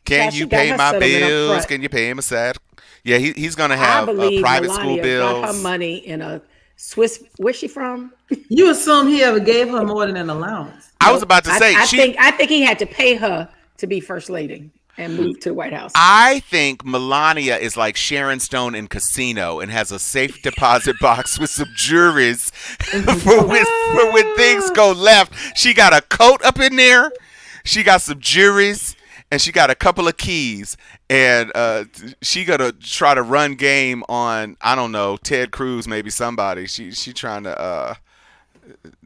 Can you pay my bills? Can you pay him a set? Yeah, he's going to have private school bills. Got her money in a Swiss. Where's she from? You assume he ever gave her more than an allowance? I was about to say. I think he had to pay her to be first lady and move to the White House. I think Melania is like Sharon Stone in Casino and has a safe deposit box with some juries for when things go left. She got a coat up in there. She got some juries. And she got a couple of keys, and she gonna try to run game on, I don't know, Ted Cruz, maybe somebody. She trying to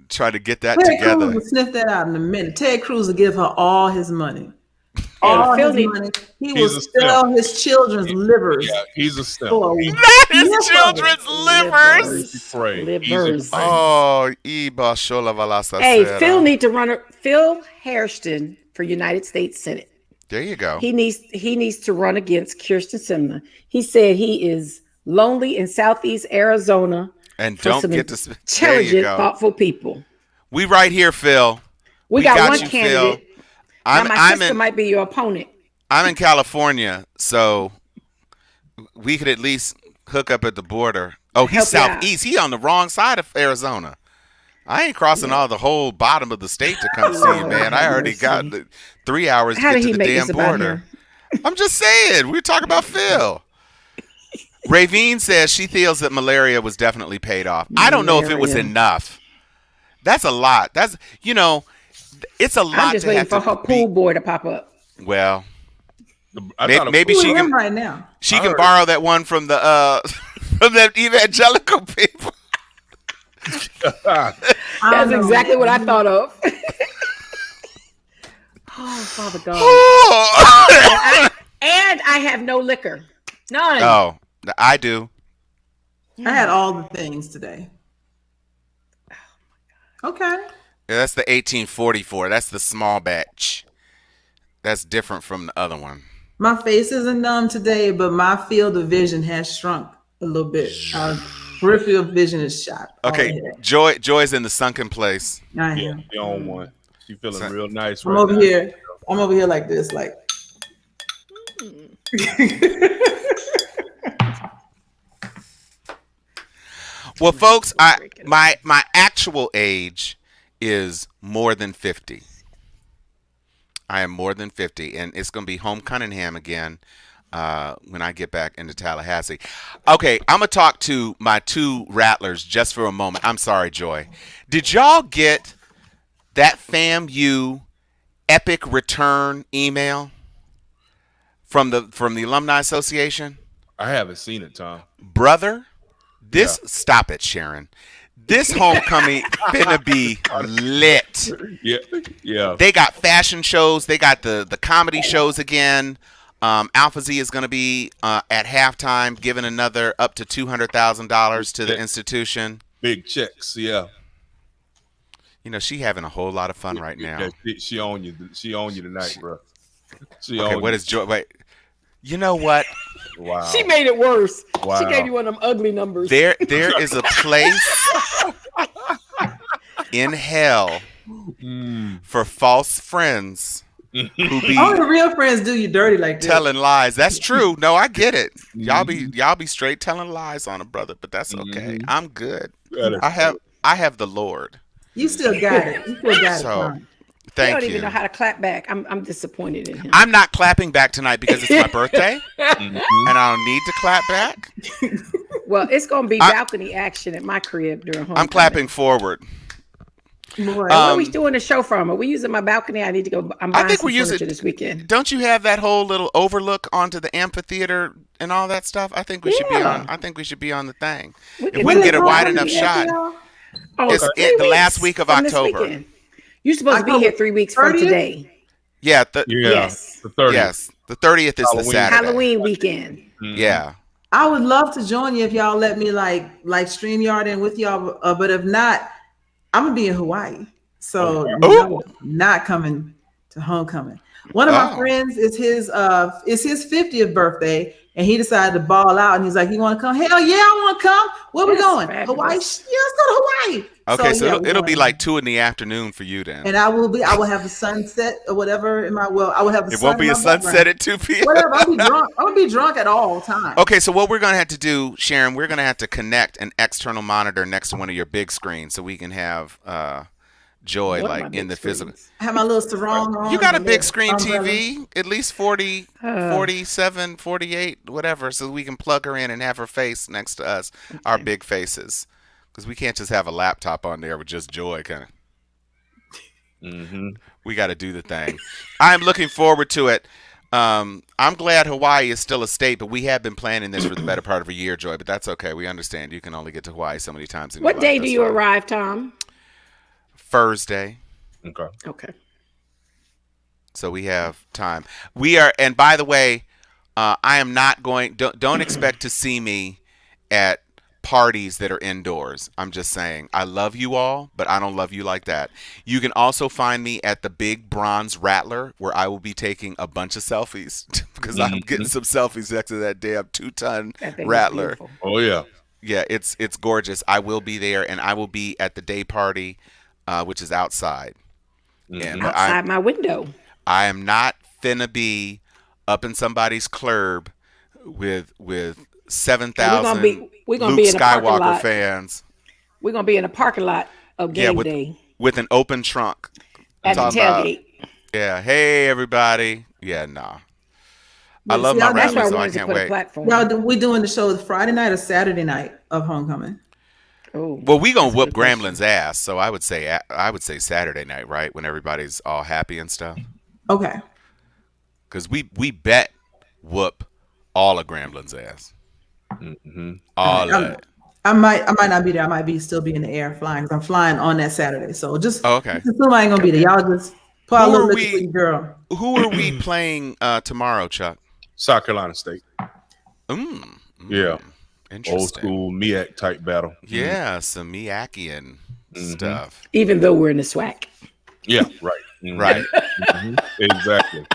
try to get that Ted together. Cruz will sniff that out in a minute. Ted Cruz will give her all his money. He will sell his children's livers. Yeah, he's a stem. Not his children's livers. Livers. Oh, Bashola Valasa. Hey, Phil need to run. Phil Hairston for United States Senate. There you go. He needs to run against Kirsten Sinema. He said he is lonely in Southeast Arizona and don't get to intelligent, thoughtful people. We right here, Phil. We got one you, candidate. Phil. My sister might be your opponent. I'm in California, so we could at least hook up at the border. Oh, he's southeast. He on the wrong side of Arizona. I ain't crossing all the whole bottom of the state to come see you, man. I already got 3 hours to get to the damn border. I'm just saying. We're talking about Phil. Ravine says she feels that malaria was definitely paid off. I don't know if it was enough. That's a lot. That's it's a lot. I'm just to waiting have for to her pool boy to pop up. Well, I thought maybe Who she is him can right now? she can borrow that one from the from the evangelical people. I That's don't know. exactly what I thought of. Oh, Father God. And I have no liquor. None. Oh, I do. I had all the things today. Okay. Yeah, that's the 1844. That's the small batch. That's different from the other one. My face isn't numb today, but my field of vision has shrunk a little bit. Peripheral vision is shot. Okay, Joy's in the sunken place. I Yeah, am. she on one. She feeling real nice I'm right over now. here. I'm over here like this, like. Well, folks, my actual age is more than 50. I am more than 50, and it's going to be home Cunningham again when I get back into Tallahassee. Okay, I'm going to talk to my two rattlers just for a moment. I'm sorry, Joy. Did y'all get that FAMU epic return email from the Alumni Association? I haven't seen it, Tom. Brother, stop it, Sharon. This homecoming finna be lit. Yeah. They got fashion shows. They got the comedy shows again. Alpha Z is going to be at halftime giving another up to $200,000 to the institution. Big checks, yeah. She having a whole lot of fun right now. She on you. She on you tonight, bro. Okay, what is Joy? Wait, you know what? Wow. She made it worse. Wow. She gave you one of them ugly numbers. There is a place in hell for false friends who be All the real friends do you dirty like this. telling lies. That's true. No, I get it. Y'all be straight telling lies on a brother, but that's okay. I'm good. I have the Lord. You still got it. You still got it. So Fine. You thank don't you. even know how to clap back. I'm disappointed in him. I'm not clapping back tonight because it's my birthday, and I don't need to clap back. Well, it's gonna be balcony action at my crib during homecoming. I'm clapping forward. Boy, Where are we doing the show from? Are we using my balcony? I need to go. I'm buying I think some we're using furniture this weekend. Don't you have that whole little overlook onto the amphitheater and all that stuff? I think we should be on. I think we should be on the thing. If we When can get is a wide homecoming enough at, shot. y'all? Oh, It's the last week of from this October. weekend. You're supposed to be here 3 weeks from 30th? today. Yeah. Yes. The 30th. Yes. The 30th is the Halloween. Saturday. Halloween weekend. Yeah. I would love to join you if y'all let me like StreamYard in with y'all, but if not, I'm gonna be in Hawaii, so no, not coming to homecoming. One of my friends is his 50th birthday, and he decided to ball out, and he's like, "You want to come? Hell yeah, I want to come. Where we going? Fabulous. Hawaii? Yeah, let's go to Hawaii." Okay, so yeah, it'll be we're like 2 PM for you then. and I will have the sunset or whatever in my I will have the It won't be a sunset at 2 p.m. Whatever, I'll be drunk. I'm gonna be drunk at all times. Okay, so what we're going to have to do, Sharon, we're going to have to connect an external monitor next to one of your big screens so we can have Joy What are my like big in the physical. screens? I have my little sarong on. You got a and big the screen umbrella. TV, at least 40, 47, 48, whatever, so we can plug her in and have her face next to us, our big faces. Because we can't just have a laptop on there with just Joy kind of. We got to do the thing. I'm looking forward to it. I'm glad Hawaii is still a state, but we have been planning this for the better part of a year, Joy, but that's okay. We understand. You can only get to Hawaii so many times in your What life. day do That's you fine. arrive, Tom? Thursday. Okay. Okay. So we have time. We are, and by the way, I am not going. Don't expect to see me at parties that are indoors. I'm just saying. I love you all, but I don't love you like that. You can also find me at the Big Bronze Rattler, where I will be taking a bunch of selfies because I'm getting some selfies next to that damn 2-ton That thing is Rattler. beautiful. Oh yeah. Yeah, it's gorgeous. I will be there, and I will be at the day party, which is outside. And Outside my window. I am not finna be up in somebody's club with 7,000 we're gonna Luke be in a parking Skywalker lot. fans. We're gonna be in a parking lot of game day with an open trunk. at the talking about- tailgate. Yeah, hey everybody. Yeah, nah. I love see, my that's That's why I rattlers, so I wanted to can't put a wait. platform. Y'all, we doing the show Friday night or Saturday night of homecoming? Oh, Well, we gonna that's a whoop good question. Gramblin's ass, so I would say Saturday night, right, when everybody's all happy and stuff. Okay. Because we bet whoop all of Gramblin's ass, Mm-hmm. all of it. I might not be there. I might still be in the air flying because I'm flying on that Saturday. So just, Oh, okay. just assume I ain't gonna be there. Y'all just pour out a Who little are liquor for we? your girl. Who are we playing tomorrow, Chuck? South Carolina State. Yeah. Old Interesting. school MEAC type battle. Yeah, some Miyakian stuff. Even though we're in the SWAC. Yeah, right. Mhm. Right. Mhm. Exactly.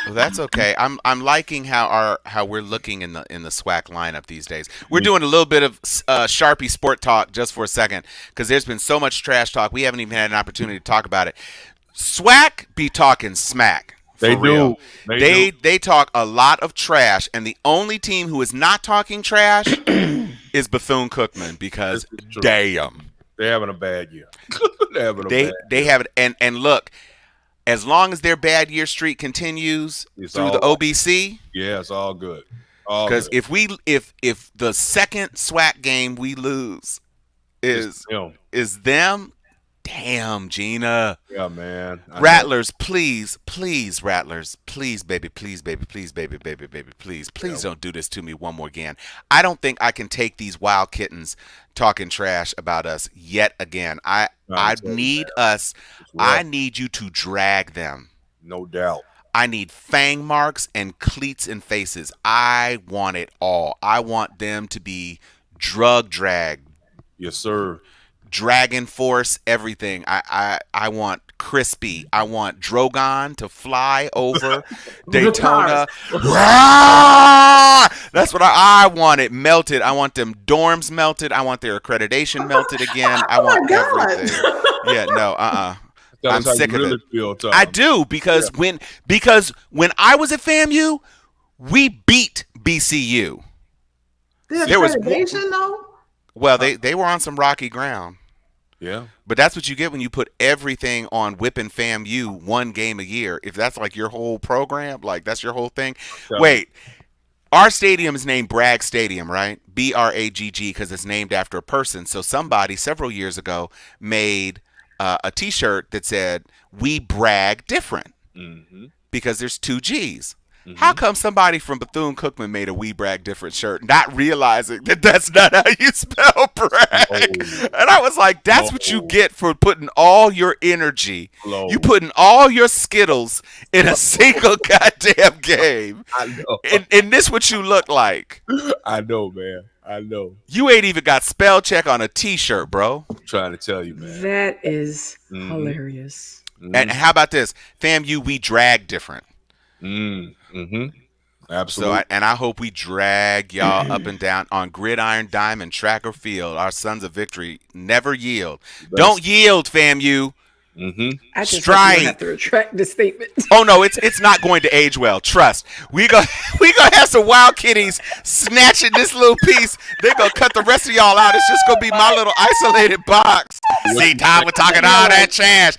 Well, that's okay. I'm liking how we're looking in the SWAC lineup these days. We're doing a little bit of Sharpie sport talk just for a second because there's been so much trash talk. We haven't even had an opportunity to talk about it. SWAC be talking smack. They For real. do. They talk a lot of trash, and the only team who is not talking trash is Bethune-Cookman because This is true. damn, They're having a bad year. They're having a they bad they have it. And look, as long as their bad year streak continues It's through all the right. OBC, Yeah, it's all good. All because good. if the second SWAC game we lose It's them. is them, damn, Gina. Yeah, man. I know. Rattlers, please, Rattlers, please, baby, please, baby, please, baby, baby, baby, please don't do this to me one more again. I don't think I can take these wild kittens talking trash about us yet again. I tell you, need man. us. It's rough. I need you to drag them. No doubt. I need fang marks and cleats and faces. I want it all. I want them to be drug dragged, Yes, sir. Dragon Force, everything. I want Crispy. I want Drogon to fly over Daytona. That's what I want it melted. I want them dorms melted. I want their accreditation melted again. I want God. everything. Yeah, no, Tell I'm us how sick you of really it. feel, Tom. I do because when I was at FAMU, we beat BCU. The There was- accreditation though. Well, they were on some rocky ground. Yeah. But that's what you get when you put everything on whipping FAMU one game a year. If that's like your whole program, like that's your whole thing. So- Wait, our stadium is named Bragg Stadium, right? BRAGG because it's named after a person. So somebody several years ago made a T-shirt that said "We brag different" Mm-hmm. because there's two G's. How come somebody from Bethune-Cookman made a "We Brag Different" shirt, not realizing that that's not how you spell brag? Oh. And I was like, that's what you get for putting all your energy, Low. you putting all your Skittles in a single goddamn game. I know. And this what you look like. I know, man. I know. You ain't even got spell check on a T-shirt, bro. I'm trying to tell you, man. That is Mhm. hilarious. And how about this? FAMU, we drag different. Mm-hmm. So Absolutely. I hope we drag y'all up and down on gridiron, diamond, track or field. Our sons of victory never yield. Don't yield, FAMU. Mm-hmm. I just Strike. have to retract the statement. Oh no, it's not going to age well. Trust. We gonna have some wild kitties snatching this little piece. They're gonna cut the rest of y'all out. It's just gonna be my little isolated box. See, Todd, we're talking all that trash.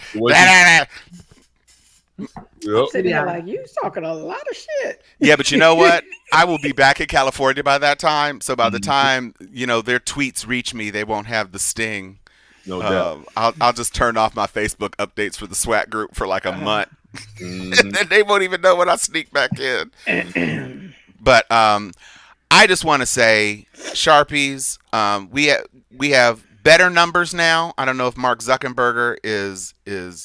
Yep. Sitting Yeah. there like, you talking a lot of shit. Yeah, but you know what? I will be back in California by that time. So by the time their tweets reach me, they won't have the sting. No doubt. I'll just turn off my Facebook updates for the SWAT group for like a month, Mhm. and then they won't even know when I sneak back in. But I just want to say, Sharpies, we have better numbers now. I don't know if Mark Zuckerberg is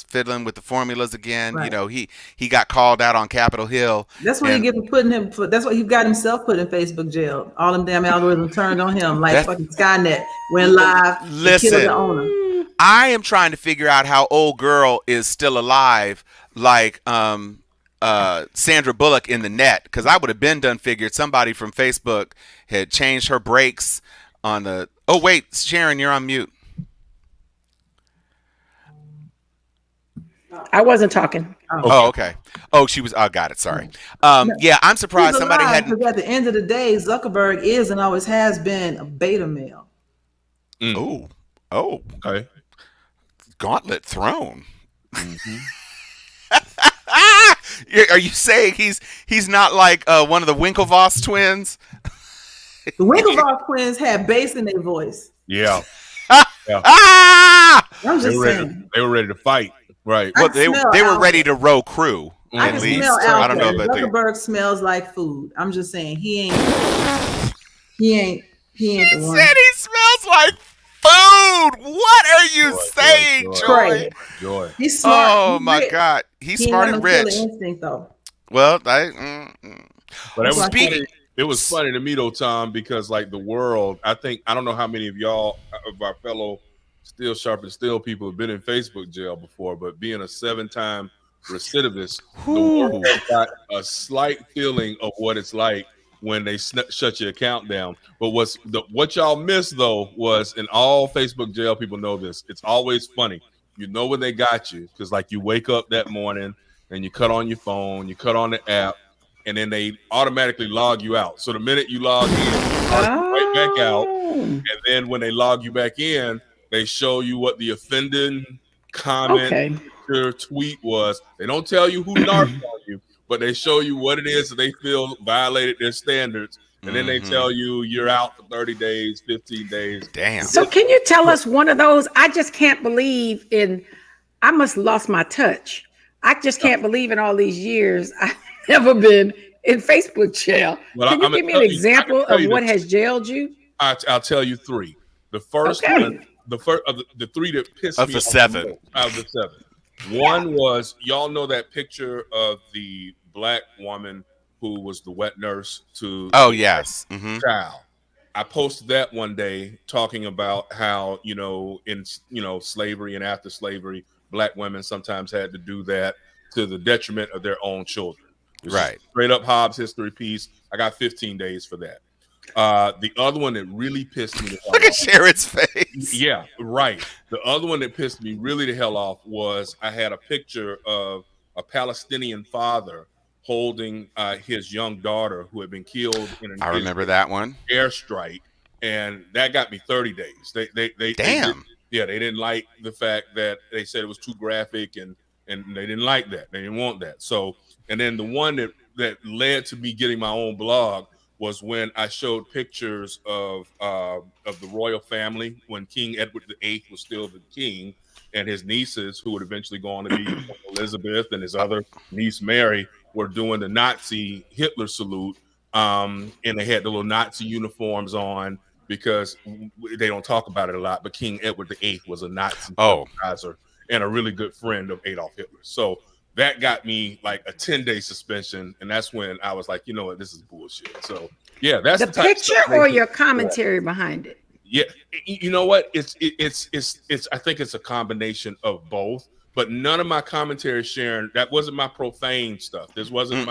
fiddling with the formulas again. Right. You know, he got called out on Capitol Hill. That's what And- you get for putting him. That's what he got himself put in Facebook jail. All them damn algorithms turned on him, like That's- fucking Skynet went live. and killed Listen. the owner. I am trying to figure out how old girl is still alive, like Sandra Bullock in the net, because I would have been done figured somebody from Facebook had changed her brakes on the. Oh wait, Sharon, you're on mute. I wasn't talking. Oh, okay. Oh, she was. Oh, got it. Sorry. Yeah, I'm surprised He's somebody alive, hadn't. because at the end of the day, Zuckerberg is and always has been a beta male. Oh, Okay. gauntlet thrown. Mm-hmm. Are you saying he's not like one of the Winklevoss twins? The Winklevoss twins had bass in their voice. Yeah. Yeah, Ah! I'm they just were ready. saying. They were ready to fight. Right. I Well, can smell they were alpha. ready to row crew I at can least. smell I don't alpha. know about that. Zuckerberg smells like food. I'm just saying he ain't the He one. said he smells like food. What are you saying, Joy. Joy? Joy. He's smart. Oh He's my rich. God, he's He ain't smart got and no killer rich. instinct though. Well, But it was Speaking- funny. It was funny to me though, Tom, because like the world, I don't know how many of y'all, of our fellow Steel Sharp and Steel people have been in Facebook jail before, but being a 7-time recidivist, the world got a slight feeling of what it's like when they shut your account down. But what y'all missed though was, and all Facebook jail people know this, it's always funny. You know when they got you, because like you wake up that morning and you cut on your phone, you cut on the app, and then they automatically log you out. So the minute you log in, right back out. And then when they log you back in, they show you what the offending comment or tweet was. They don't tell you who narked on you, but they show you what it is that they feel violated their standards. And then they tell you you're out for 30 days, 15 days. Damn. So can you tell us one of those? I just can't believe I must have lost my touch. I just can't believe in all these years I've never been in Facebook jail. Well, can you give me an example of what has jailed you? I'll tell you 3. The first one, the first of the 3 that pissed me off. Out of the 7. One was, y'all know that picture of the black woman who was the wet nurse to yes. child. I posted that one day talking about how, in slavery and after slavery, black women sometimes had to do that to the detriment of their own children. Right. Straight up Hobbs history piece. I got 15 days for that. The other one that really pissed me off. Look at Sharon's face. Yeah, right. The other one that pissed me really the hell off was I had a picture of a Palestinian father holding his young daughter who had been killed in an I remember that one. airstrike, and that got me 30 days. They Damn. They didn't like the fact that they said it was too graphic, and they didn't like that. They didn't want that. So, and then the one that led to me getting my own blog was when I showed pictures of the royal family when King Edward VIII was still the king, and his nieces, who would eventually go on to be Elizabeth and his other niece Mary, were doing the Nazi Hitler salute, and they had the little Nazi uniforms on, because they don't talk about it a lot, but King Edward VIII was a Nazi sympathizer and a really good friend of Adolf Hitler. So that got me like a 10-day suspension, and that's when I was like, you know what, this is bullshit. So yeah, that's the picture or your commentary behind it. Yeah, you know what? It's I think it's a combination of both. But none of my commentary, Sharon, that wasn't my profane stuff. This wasn't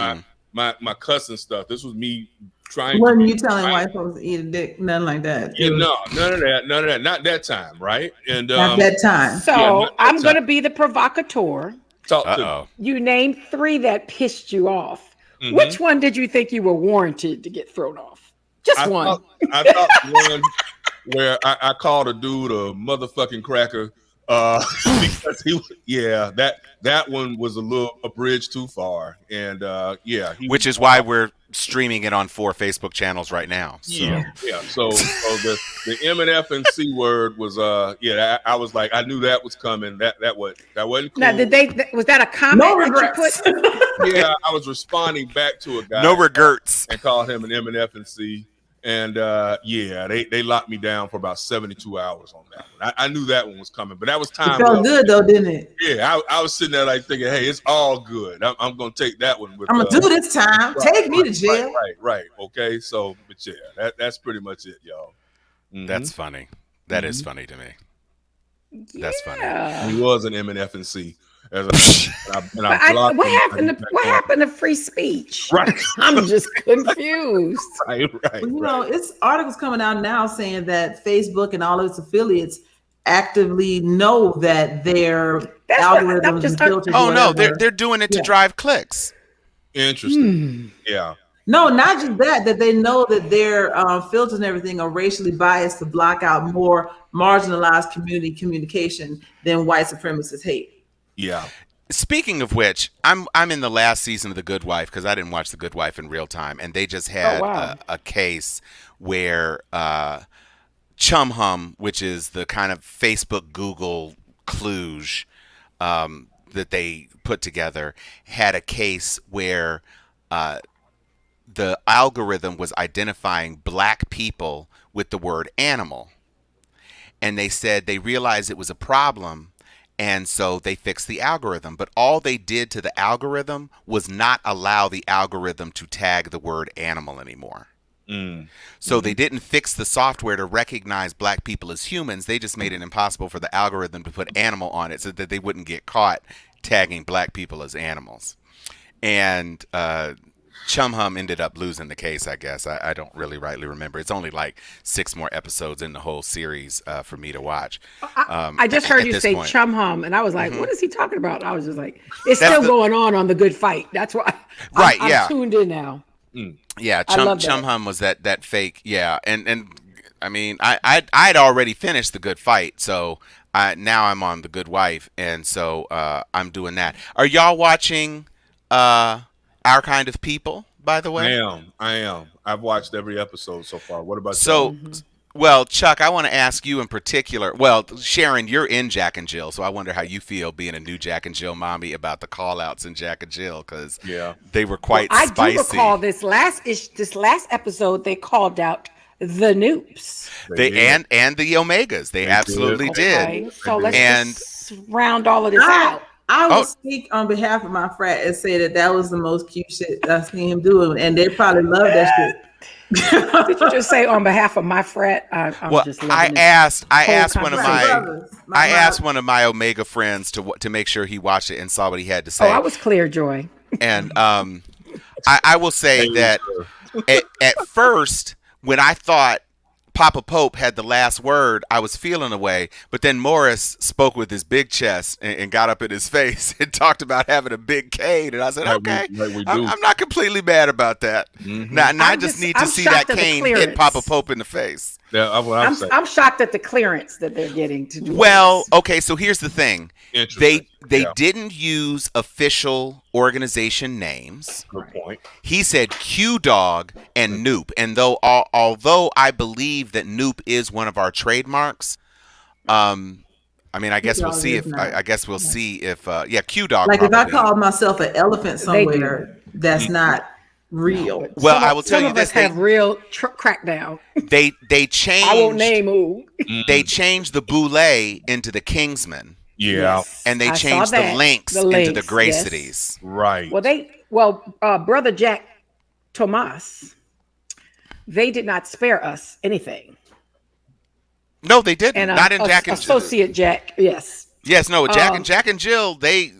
my cussing stuff. This was me trying. Wasn't you telling white folks to eat a dick? Nothing like that. Yeah, no, none of that. Not that time, right? And not that time. So I'm going to be the provocateur. Talk to you named 3 that pissed you off. Which one did you think you were warranted to get thrown off? Just one. I thought one where I called a dude a motherfucking cracker. Because that one was a bridge too far, and which is why we're streaming it on 4 Facebook channels right now. So. Yeah. So the M and F and C word was I was like, I knew that was coming. That wasn't cool. Now was that a comment? No regrets. Yeah, I was responding back to a guy. No regrets. And called him an M and F and C. And they locked me down for about 72 hours on that one. I knew that one was coming, but that was time. It felt good though, didn't it? Yeah, I was sitting there like thinking, hey, it's all good. I'm gonna take that one. I'm gonna do this time. Take me to jail. Right. Okay. So, but yeah, that's pretty much it, y'all. That's funny. That is funny to me. That's funny. He was an M and F and C. What happened to free speech? Right. I'm just confused. Right. Well, it's articles coming out now saying that Facebook and all its affiliates actively know that their algorithms and filters. Oh no, they're doing it to drive clicks. Interesting. Yeah. No, not just that they know that their filters and everything are racially biased to block out more marginalized communication than white supremacist hate. Yeah. Speaking of which, I'm in the last season of The Good Wife because I didn't watch The Good Wife in real time, and they just had a case where Chum Hum, which is the kind of Facebook Google kludge that they put together, had a case where the algorithm was identifying black people with the word animal. And they said they realized it was a problem, and so they fixed the algorithm. But all they did to the algorithm was not allow the algorithm to tag the word animal anymore. So they didn't fix the software to recognize black people as humans. They just made it impossible for the algorithm to put animal on it so that they wouldn't get caught tagging black people as animals. And Chum Hum ended up losing the case, I guess. I don't really rightly remember. It's only like 6 more episodes in the whole series for me to watch. I just heard you say point. Chum Hum, and I was like, what is he talking about? I was just like, it's still going on The Good Fight. That's why I'm tuned in now. Yeah, Chum Hum was that fake. Yeah, and I mean, I'd already finished The Good Fight, so now I'm on The Good Wife, and so I'm doing that. Are y'all watching Our Kind of People, by the way? I am. I've watched every episode so far. What about you? Well, Chuck, I want to ask you in particular. Well, Sharon, you're in Jack and Jill, so I wonder how you feel being a new Jack and Jill mommy about the call-outs in Jack and Jill, because they were quite spicy. I do recall this last episode. They called out the Noops. And the Omegas. They absolutely did. Okay. So let's just round all of this out. I will speak on behalf of my frat and say that was the most cute shit I've seen him do, and they probably love that shit. Did you just say on behalf of my frat? I asked one of my Omega friends to make sure he watched it and saw what he had to say. Oh, I was clear, Joy. And I will say that at first, when I thought Papa Pope had the last word, I was feeling away. But then Morris spoke with his big chest and got up in his face and talked about having a big cane. And I said, okay, I'm not completely mad about that. Now I just need to see that cane hit Papa Pope in the face. Yeah, I'm shocked at the clearance that they're getting to do. Well, okay, so here's the thing. They didn't use official organization names. Good point. He said Q Dog and Noop, and although I believe that Noop is one of our trademarks, I mean, I guess we'll see if Q Dog. Like if I called myself an elephant somewhere, that's not real. Well, I will tell you this: they have real crackdown. They changed. I won't name who. They changed the Boulay into the Kingsman. Yeah, and they changed the links into the Gray Cities. Right. Well, Brother Jack Tomas, they did not spare us anything. No, they didn't. And not in Jack and Associate Jack. Yes. No, Jack and Jill. They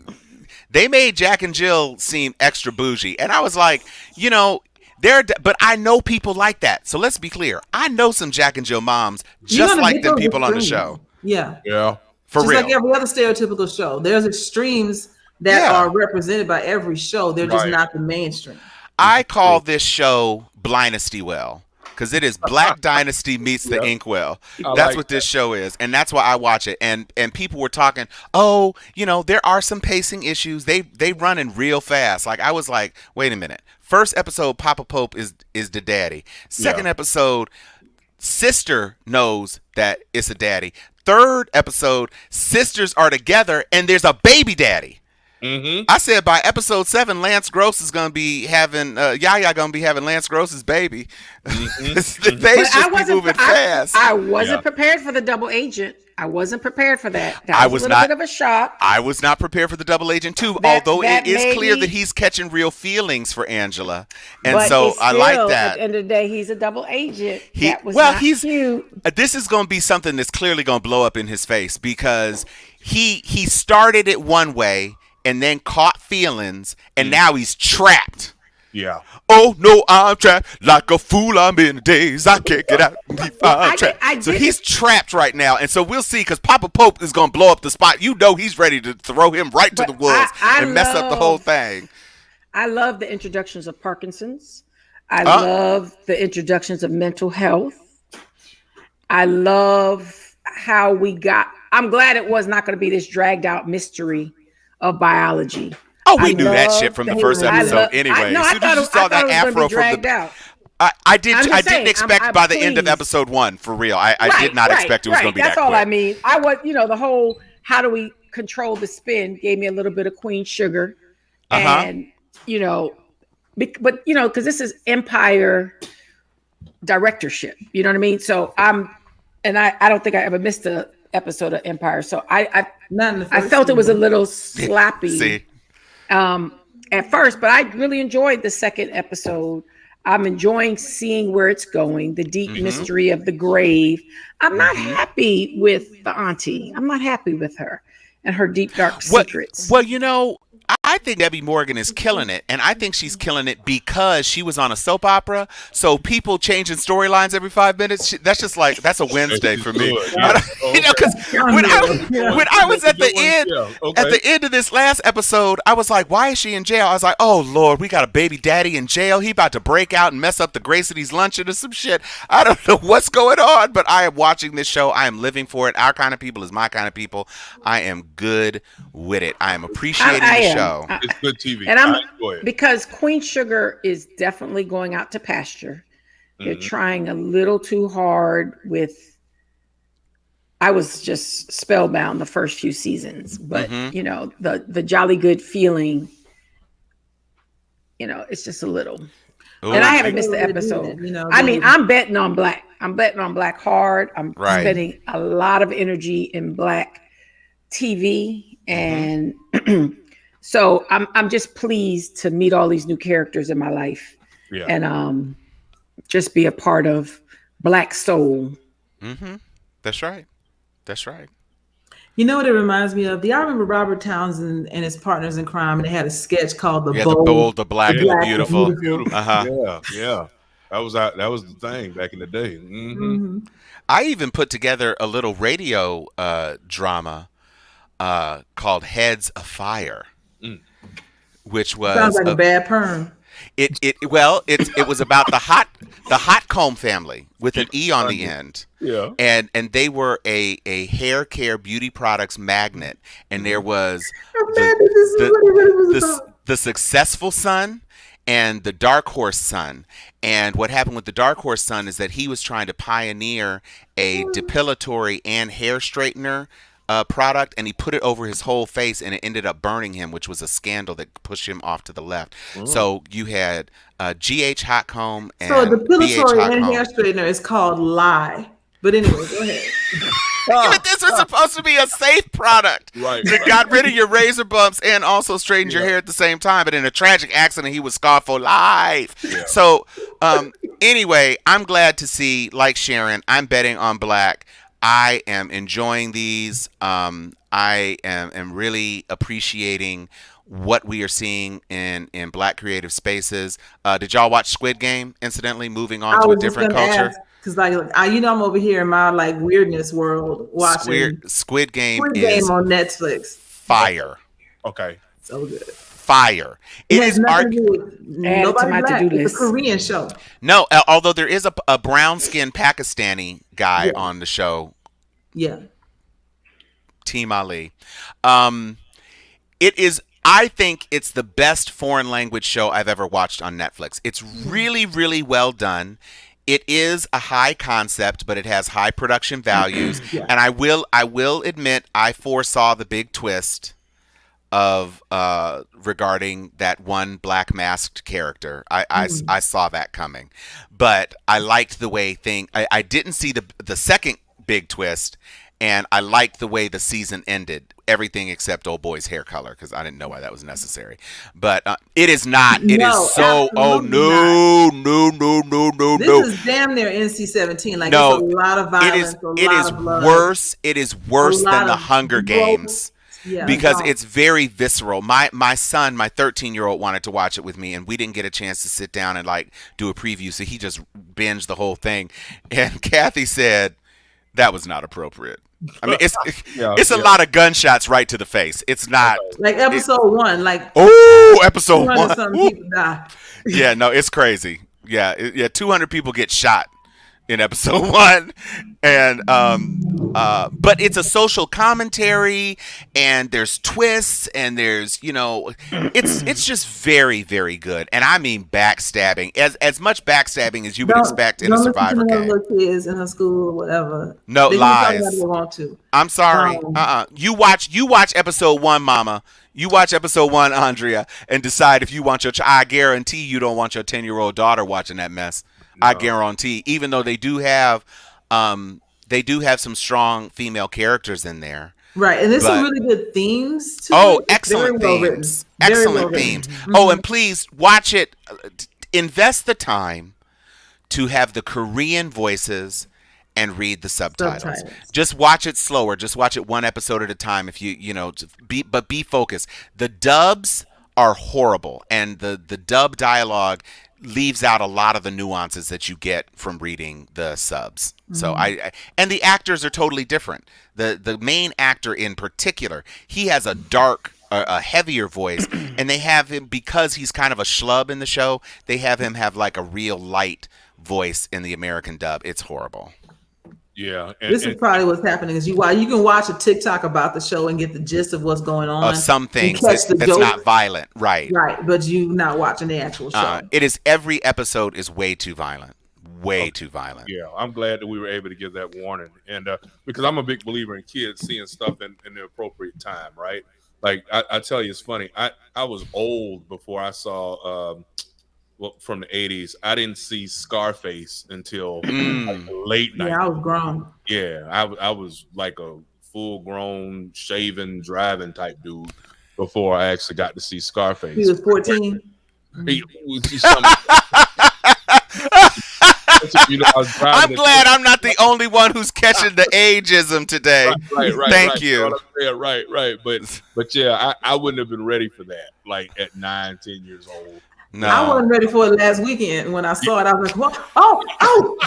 made Jack and Jill seem extra bougie, and I was like, but I know people like that. So let's be clear. I know some Jack and Jill moms just like them people on the show. Yeah. For just real. like every other stereotypical show. There's extremes that are represented by every show. They're just not the mainstream. I call this show Blindesty Well, because it is Black Dynasty meets the Inkwell. That's what this show is, and that's why I watch it. And people were talking, there are some pacing issues. They running real fast. Like I was like, wait a minute. First episode, Papa Pope is the daddy. Second episode, sister knows that it's a daddy. Third episode, sisters are together and there's a baby daddy. I said by episode 7, Lance Gross is gonna be having Yaya gonna be having Lance Gross's baby. They just be moving fast. I wasn't prepared for the double agent. I wasn't prepared for that. That was a little bit of a shock. I was not prepared for the double agent too, although it is clear that he's catching real feelings for Angela. And so I like that. At the end of the day, he's a double agent. He's cute. This is going to be something that's clearly going to blow up in his face, because he started it one way and then caught feelings, and now he's trapped. Yeah. Oh no, I'm trapped like a fool. I'm in a daze. I can't get out. I'm trapped. So he's trapped right now, and so we'll see. Because Papa Pope is gonna blow up the spot. He's ready to throw him right to the wolves and mess up the whole thing. I love the introductions of Parkinson's. I love the introductions of mental health. I love how I'm glad it was not going to be this dragged out mystery of biology. Oh, we knew that shit from the first episode anyway. I thought it was going to be dragged out. I didn't saying, expect I'm by the end of pleased. episode 1, for real. I did not expect it was going to be That's that all quick. I mean. I was, the whole how do we control the spin gave me a little bit of Queen Sugar, and but because this is Empire directorship, you know what I mean. So I don't think I ever missed an episode of Empire. So I felt it was a little slappy. At first, but I really enjoyed the second episode. I'm enjoying seeing where it's going, the deep mystery of the grave. I'm not happy with the auntie. I'm not happy with her and her deep, dark secrets. Well, I think Debbie Morgan is killing it, and I think she's killing it because she was on a soap opera. So people changing storylines every 5 minutes, that's just like, that's a Wednesday for me. Because when I was at the end of this last episode, I was like, why is she in jail? I was like, oh Lord, we got a baby daddy in jail. He about to break out and mess up the Gracie's luncheon or some shit. I don't know what's going on, but I am watching this show. I am living for it. Our kind of people is my kind of people. I am good with it. I am appreciating the show. It's good TV. And because Queen Sugar is definitely going out to pasture. They're trying a little too hard with. I was just spellbound the first few seasons, but the jolly good feeling, it's just a little. Ooh, and I haven't missed the episode. I mean, I'm betting on Black. I'm betting on Black hard. I'm spending a lot of energy in Black TV, and so I'm just pleased to meet all these new characters in my life, and just be a part of Black Soul. That's right. That's right. You know what it reminds me of? Do y'all remember Robert Townsend and his partners in crime? And they had a sketch called The Bold, the Black, and the Beautiful. Yeah. That was the thing back in the day. I even put together a little radio drama called Heads Afire, which was sounds like a bad perm. It was about the Hotcomb family with an E on the end. Yeah. And they were a hair care beauty products magnet, and there was the successful son and the dark horse son. And what happened with the dark horse son is that he was trying to pioneer a depilatory and hair straightener product, and he put it over his whole face, and it ended up burning him, which was a scandal that pushed him off to the left. So you had G.H. Hotcomb and so the depilatory and Hotcomb. hair straightener is called Lie. But anyway, go ahead. But this was supposed to be a safe product. Right. That got rid of your razor bumps and also straightened your hair at the same time. But in a tragic accident, he was scarred for life. Yeah. So anyway, I'm glad to see, like Sharon, I'm betting on Black. I am enjoying these. I am really appreciating what we are seeing in Black creative spaces. Did y'all watch Squid Game? Incidentally, moving on to a different culture. Because I'm over here in my weirdness world watching Squid Game on Netflix. Fire. Okay. So good. Fire. It is nobody Black. It's a Korean show. No, although there is a brown-skinned Pakistani guy on the show. Yeah. Team Ali. It is. I think it's the best foreign language show I've ever watched on Netflix. It's really, really well done. It is a high concept, but it has high production values. And I will admit I foresaw the big twist of regarding that one black masked character. I saw that coming, but I liked the way I didn't see the second big twist, and I liked the way the season ended. Everything except old boy's hair color, because I didn't know why that was necessary. But it is not. It is so. Oh no, no. This is damn near NC-17. Like, no, it's a lot of violence. It is worse. It is worse than the Hunger Games. Yeah, because it's very visceral. My son, my 13-year-old, wanted to watch it with me, and we didn't get a chance to sit down and do a preview, so he just binged the whole thing. And Kathy said that was not appropriate. I mean, it's a lot of gunshots right to the face. It's not like episode 1. Episode 1. Some people die. Yeah, no, it's crazy. Yeah, 200 people get shot in episode 1, and but it's a social commentary, and there's twists, and there's it's just very, very good, and I mean backstabbing, as much backstabbing as you would expect in a Survivor game. Little kids in her school or whatever. No they lies. They want to. I'm sorry. You watch episode 1, Mama. You watch episode 1, Andrea, and decide if you want your. I guarantee you don't want your 10-year-old daughter watching that mess. No. I guarantee. Even though they do have some strong female characters in there. Right, and there's some really good themes too. Excellent themes. Excellent themes. Mm-hmm. Oh, and please watch it. Invest the time to have the Korean voices and read the subtitles. Just watch it slower. Just watch it one episode at a time. If be focused. The dubs are horrible, and the dub dialogue leaves out a lot of the nuances that you get from reading the subs. Mm-hmm. So and the actors are totally different. The main actor in particular, he has a dark, a heavier voice, and they have him, because he's kind of a schlub in the show, they have him have like a real light voice in the American dub. It's horrible. Yeah, this is probably what's happening. Is you can watch a TikTok about the show and get the gist of what's going on. Of some things that's not violent, right? Right, but you not watching the actual show. It is, every episode is way too violent, too violent. Yeah, I'm glad that we were able to give that warning, and because I'm a big believer in kids seeing stuff in the appropriate time, right? Like I tell you, it's funny. I was old before I saw. From the 80s, I didn't see Scarface until like late night. Yeah, I was grown. Yeah, I was like a full-grown, shaven, driving type dude before I actually got to see Scarface. He was 14. He was I'm glad I'm not the only one who's catching the ageism today. Right. Thank you. Right. But yeah, I wouldn't have been ready for that. Like at 9, 10 years old. No. I wasn't ready for it last weekend. When I saw it, I was like, "What? Oh,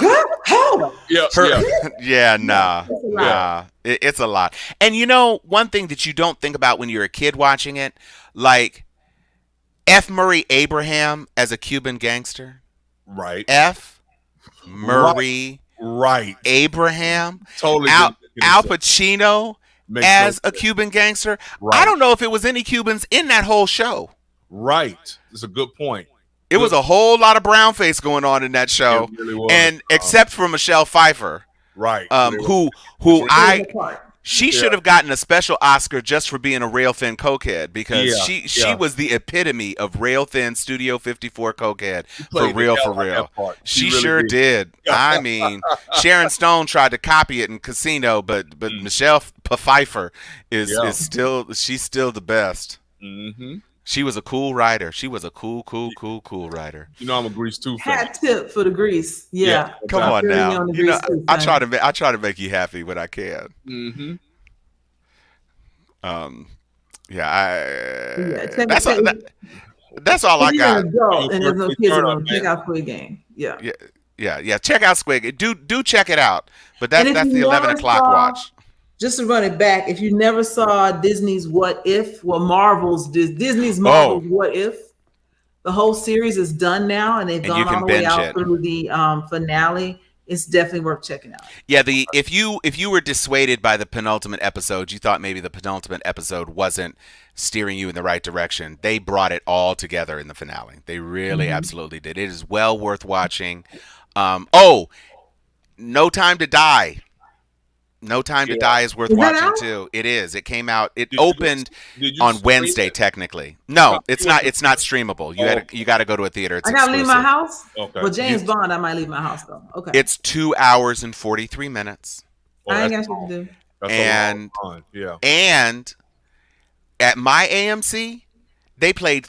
God, hold on." Yeah. It's a lot. And one thing that you don't think about when you're a kid watching it, like F. Murray Abraham as a Cuban gangster. Right. F. Murray Abraham. Totally. Al Pacino as a Cuban gangster. Right. I don't know if it was any Cubans in that whole show. Right. It's a good point. It was a whole lot of brown face going on in that show. It really was. And except for Michelle Pfeiffer. Right. She should have gotten a special Oscar just for being a rail thin cokehead, because she was the epitome of rail thin Studio 54 cokehead for real. She really sure did. I mean, Sharon Stone tried to copy it in Casino, but Michelle Pfeiffer is still the best. Mm-hmm. She was a cool writer. She was a cool writer. I'm a Grease 2 fan. Hat tip for the Grease. Yeah. Come on now. I try to make you happy when I can. Mm-hmm. That's all I got. And there's no kids around. Check out Squid Game. Yeah. Check out Squid. Do check it out. But that's the 11 o'clock watch. Just to run it back, if you never saw Disney's What If, Disney's Marvel's What If, the whole series is done now, and they've gone all the way out through the finale. It's definitely worth checking out. Yeah, if you were dissuaded by the penultimate episode, you thought maybe the penultimate episode wasn't steering you in the right direction, they brought it all together in the finale. They really absolutely did. It is well worth watching. No Time to Die. No Time to Die is worth watching too. It is. It came out. It opened on Wednesday technically. No, it's not. It's not streamable. You got to go to a theater. It's I gotta leave my house. Okay. Well, James Bond, I might leave my house though. Okay. It's 2 hours and 43 minutes. I ain't got shit to do. And at my AMC, they played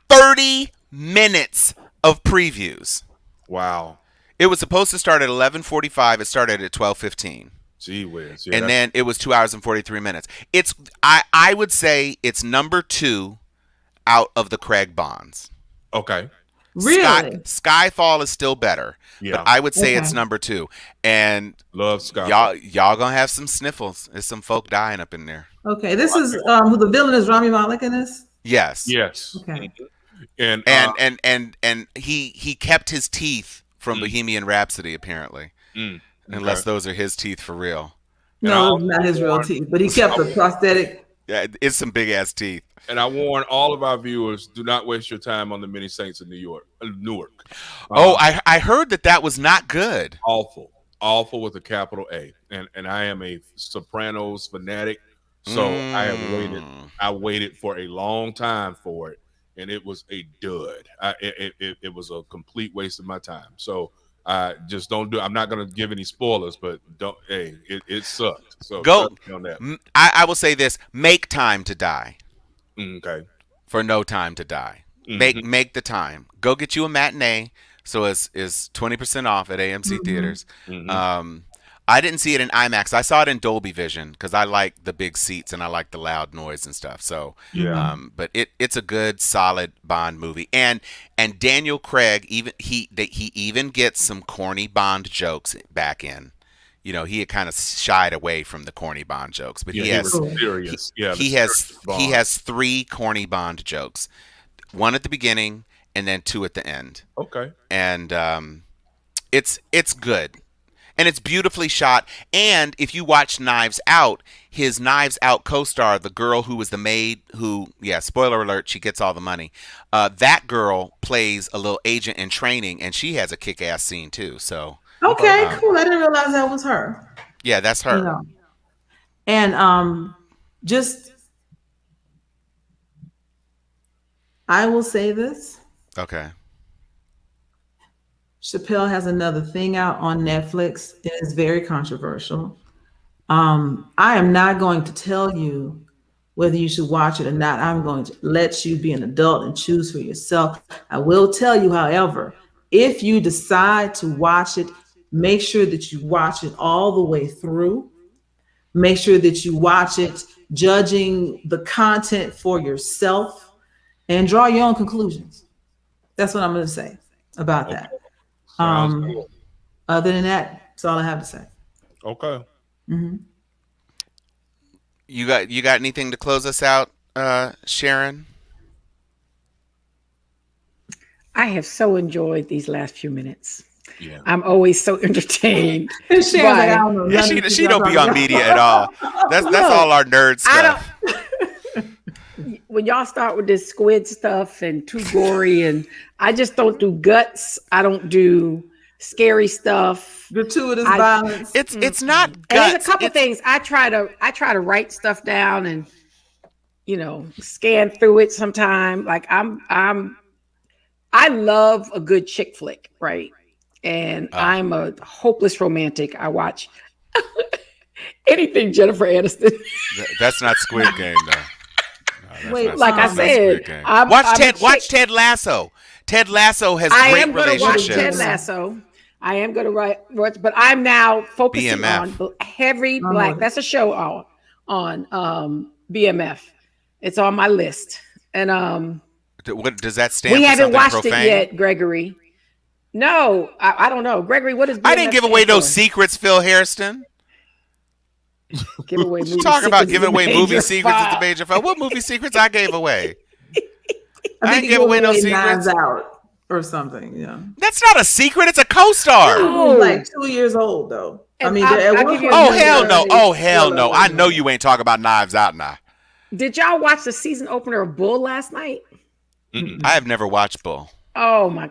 30 minutes of previews. Wow. It was supposed to start at 11:45. It started at 12:15. Gee whiz. And then it was 2 hours and 43 minutes. It's I would say it's number 2 out of the Craig Bonds. Okay. Really? Skyfall is still better. Yeah. But I would say it's number 2. And love Skyfall. Y'all gonna have some sniffles. There's some folk dying up in there. Okay. This is who the villain is, Rami Malek in this? Yes. Okay. And he kept his teeth from Bohemian Rhapsody, apparently. unless those are his teeth for real. No, not his real teeth, but he kept the prosthetic. Yeah, it's some big ass teeth. And I warn all of our viewers: do not waste your time on the Many Saints of Newark. I heard that was not good. Awful with a capital A. And I am a Sopranos fanatic, so I waited for a long time for it, and it was a dud. It was a complete waste of my time. So just don't do. I'm not going to give any spoilers, but don't. Hey, it sucked. So Go. on that. I will say this: make time to die. Okay. For No Time to Die. Make the time. Go get you a matinee. So it's 20% off at AMC theaters. I didn't see it in IMAX. I saw it in Dolby Vision because I like the big seats and I like the loud noise and stuff. So but it's a good, solid Bond movie. And Daniel Craig he even gets some corny Bond jokes back in. You know, he had kind of shied away from the corny Bond jokes, but he has 3 corny Bond jokes, 1 at the beginning and then 2 at the end. Okay, and it's good, and it's beautifully shot. And if you watch Knives Out, his Knives Out co-star, the girl who was the maid, spoiler alert, she gets all the money. That girl plays a little agent in training, and she has a kick-ass scene too. So. Okay, cool. I didn't realize that was her. Yeah, that's her. You know. And I will say this. Okay. Chappelle has another thing out on Netflix. It is very controversial. I am not going to tell you whether you should watch it or not. I'm going to let you be an adult and choose for yourself. I will tell you, however, if you decide to watch it, make sure that you watch it all the way through. Make sure that you watch it judging the content for yourself and draw your own conclusions. That's what I'm going to say about that. Other than that, that's all I have to say. Okay. Mm-hmm. You got anything to close us out, Sharon? I have so enjoyed these last few minutes. Yeah. I'm always so entertained. She don't be on media at all. That's all our nerd stuff. When y'all start with this squid stuff and too gory, and I just don't do guts. I don't do scary stuff. Gratuitous violence. It's not guts. And there's a couple things I try to write stuff down and scan through it sometime. Like I love a good chick flick, right? And I'm a hopeless romantic. I watch anything Jennifer Aniston. That's not Squid Game, though. Wait, like I said, watch Ted Lasso. Ted Lasso has great relationships. Ted Lasso. I am going to watch, but I'm now focusing BMF. on Heavy Black. That's a show on BMF. It's on my list. And what does that stand for? We haven't watched profane? it yet, Gregory. No, I don't know. Gregory, what is BMF? I didn't give away no secrets, Phil Hairston. Give away movie Talking about secrets giving away is a movie major secrets at foul. the major file. What movie secrets I gave away? I think didn't give away no secrets. Knives Out or something. Yeah. That's not a secret. It's a co-star. He was like 2 years old though. And I mean, I'll give you Oh hell no! Oh hell no! I know you ain't talking about Knives Out now. Did y'all watch the season opener of Bull last night? I have never watched Bull. Oh my!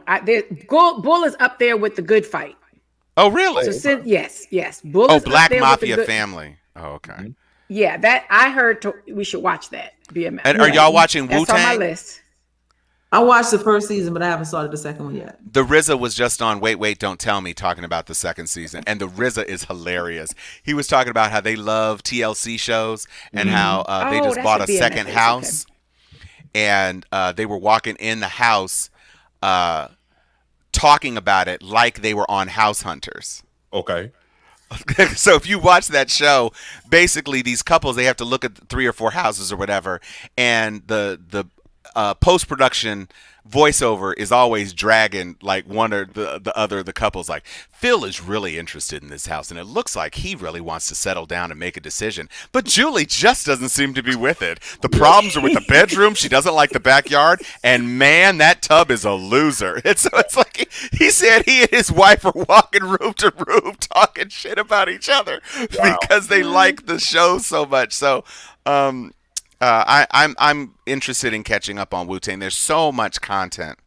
Bull is up there with The Good Fight. Oh really? Yes. Bull is Black up there Mafia with Family. Oh okay. Yeah, that I heard. We should watch that. BMF. And are y'all watching That's on my Wu-Tang? list. I watched the first season, but I haven't started the second one yet. The RZA was just on Wait, Don't Tell Me talking about the second season. And the RZA is hilarious. He was talking about how they love TLC shows and how they just that's bought a a BMF second case, house. And they were walking in the house talking about it like they were on House Hunters. Okay. So if you watch that show, basically these couples, they have to look at 3 or 4 houses or whatever. And the post-production voiceover is always dragging like one or the other of the couples. Like, Phil is really interested in this house, and it looks like he really wants to settle down and make a decision. But Julie just doesn't seem to be with it. The problems are with the bedroom. She doesn't like the backyard, and man, that tub is a loser. It's like he said he and his wife are walking room to room talking shit about each other because they like the show so much. So I'm interested in catching up on Wu-Tang. There's so much content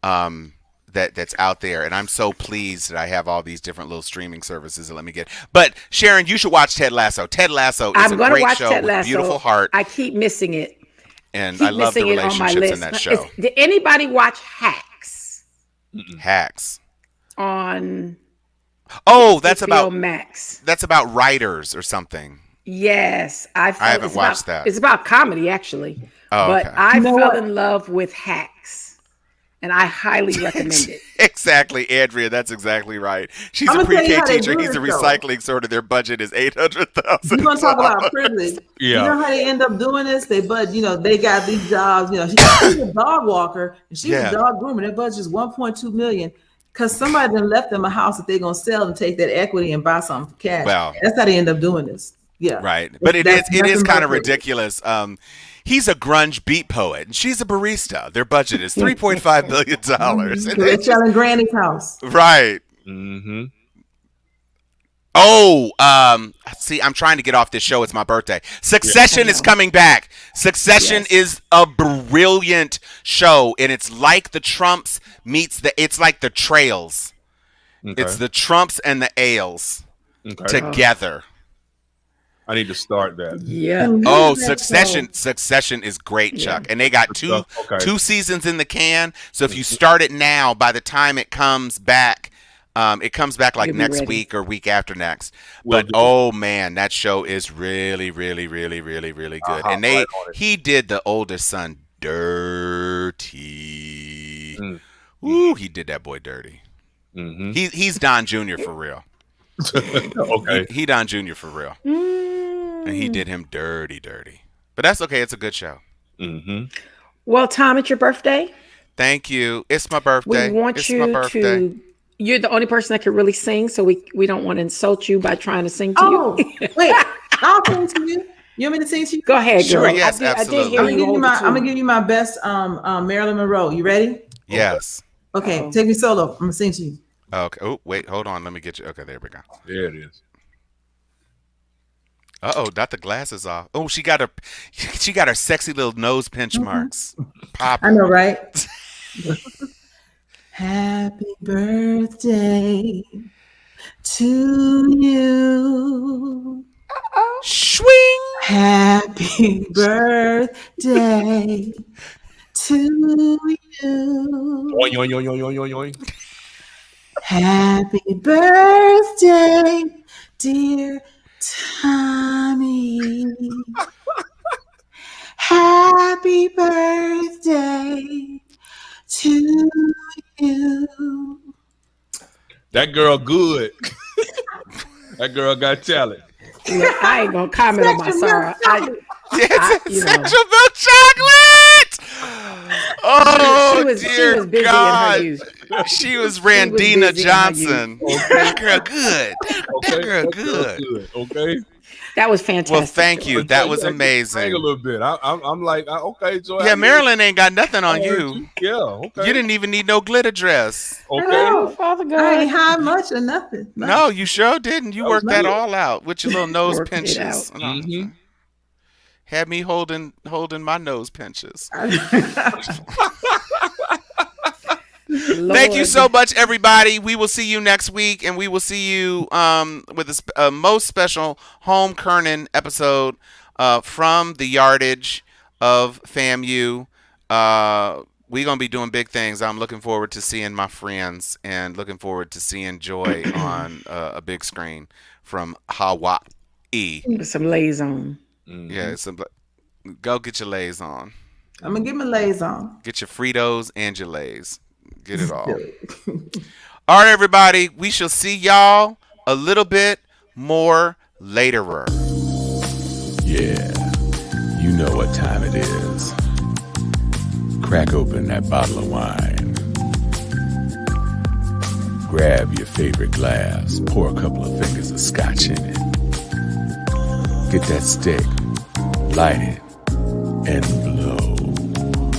that's out there, and I'm so pleased that I have all these different little streaming services that let me get. But Sharon, you should watch Ted Lasso. Ted Lasso is a great show with beautiful heart. I keep missing it, and I love the relationships in that show. Did anybody watch Hacks? Hacks on? Oh, that's HBO about Max. That's about writers or something. Yes, I haven't watched that. It's about comedy, actually. Oh, but okay. I fell in love with Hacks, and I highly recommend it. Exactly, Andrea. That's exactly right. She's a pre-K teacher. He's a recycling sort of. Their budget is $800,000. You're gonna talk about privilege. Yeah. You know how they end up doing this? They they got these jobs. She's a dog walker and she's a dog groomer. Their budget is $1.2 million. Because somebody then left them a house that they're gonna sell and take that equity and buy something for cash. Well, that's how they end up doing this. Yeah, right. But it is kind of ridiculous. He's a grunge beat poet and she's a barista. Their budget is $3.5 million. So they're selling Granny's house. Right. Mm-hmm. Oh, see, I'm trying to get off this show. It's my birthday. Succession is coming back. Succession is a brilliant show, and it's like the Trumps it's like the Trails. Okay. It's the Trumps and the Ales together. I need to start that. Yeah. Oh, Succession is great, Chuck. And they got two seasons in the can. So if you start it now, by the time it comes back like next week or week after next. But oh man, that show is really, really, really, really, really good. And he did the oldest son dirty. Ooh, he did that boy dirty. Mm-hmm. He's Don Jr. for real. Okay. He Don Jr. for real. And he did him dirty. But that's okay. It's a good show. Mm-hmm. Well, Tom, it's your birthday. Thank you. It's my birthday. We want you you're the only person that can really sing, so we don't want to insult you by trying to sing to you. Wait, I'll sing to you. You want me to sing to you? Go ahead, girl. Sure, yes, absolutely. I'm gonna give you my best Marilyn Monroe. You ready? Yes. Okay, take me solo. I'm gonna sing to you. Okay. Oh, wait, hold on. Let me get you. Okay, there we go. There it is. Got the glasses off. Oh, she got her sexy little nose pinch marks. Pop. I know, right? Happy birthday to you. Swing. Happy birthday to you. Oing, oing, oing, oing, oing, oing. Happy birthday, dear Tommy. Happy birthday to you. That girl good. That girl got talent. Look, I ain't gonna comment on my sorrow. Sexual milk chocolate. Oh, she was busy God. in her youth. She was Randina Johnson. That girl good. That girl good. Okay. That was fantastic. Well, thank you. That was amazing. Hang a little bit. I'm like, okay, Joy. Yeah, Marilyn ain't got nothing on you. Yeah, okay. You didn't even need no glitter dress. Okay. Oh, Father God. I ain't high much or nothing. No, you sure didn't. You worked that all out with your little nose pinches. Mm-hmm. Had me holding my nose pinches. Thank you so much, everybody. We will see you next week, and we will see you with a most special home Kernan episode from the yardage of FAMU. We're going to be doing big things. I'm looking forward to seeing my friends and looking forward to seeing Joy on a big screen from Hawaii. With some lays on. Mm-hmm. Yeah, go get your lays on. I'm going to get my lays on. Get your Fritos and your lays. Get it all. All right, everybody. We shall see y'all a little bit more later. Yeah, you know what time it is. Crack open that bottle of wine. Grab your favorite glass, pour a couple of fingers of scotch in it. Get that stick, light it, and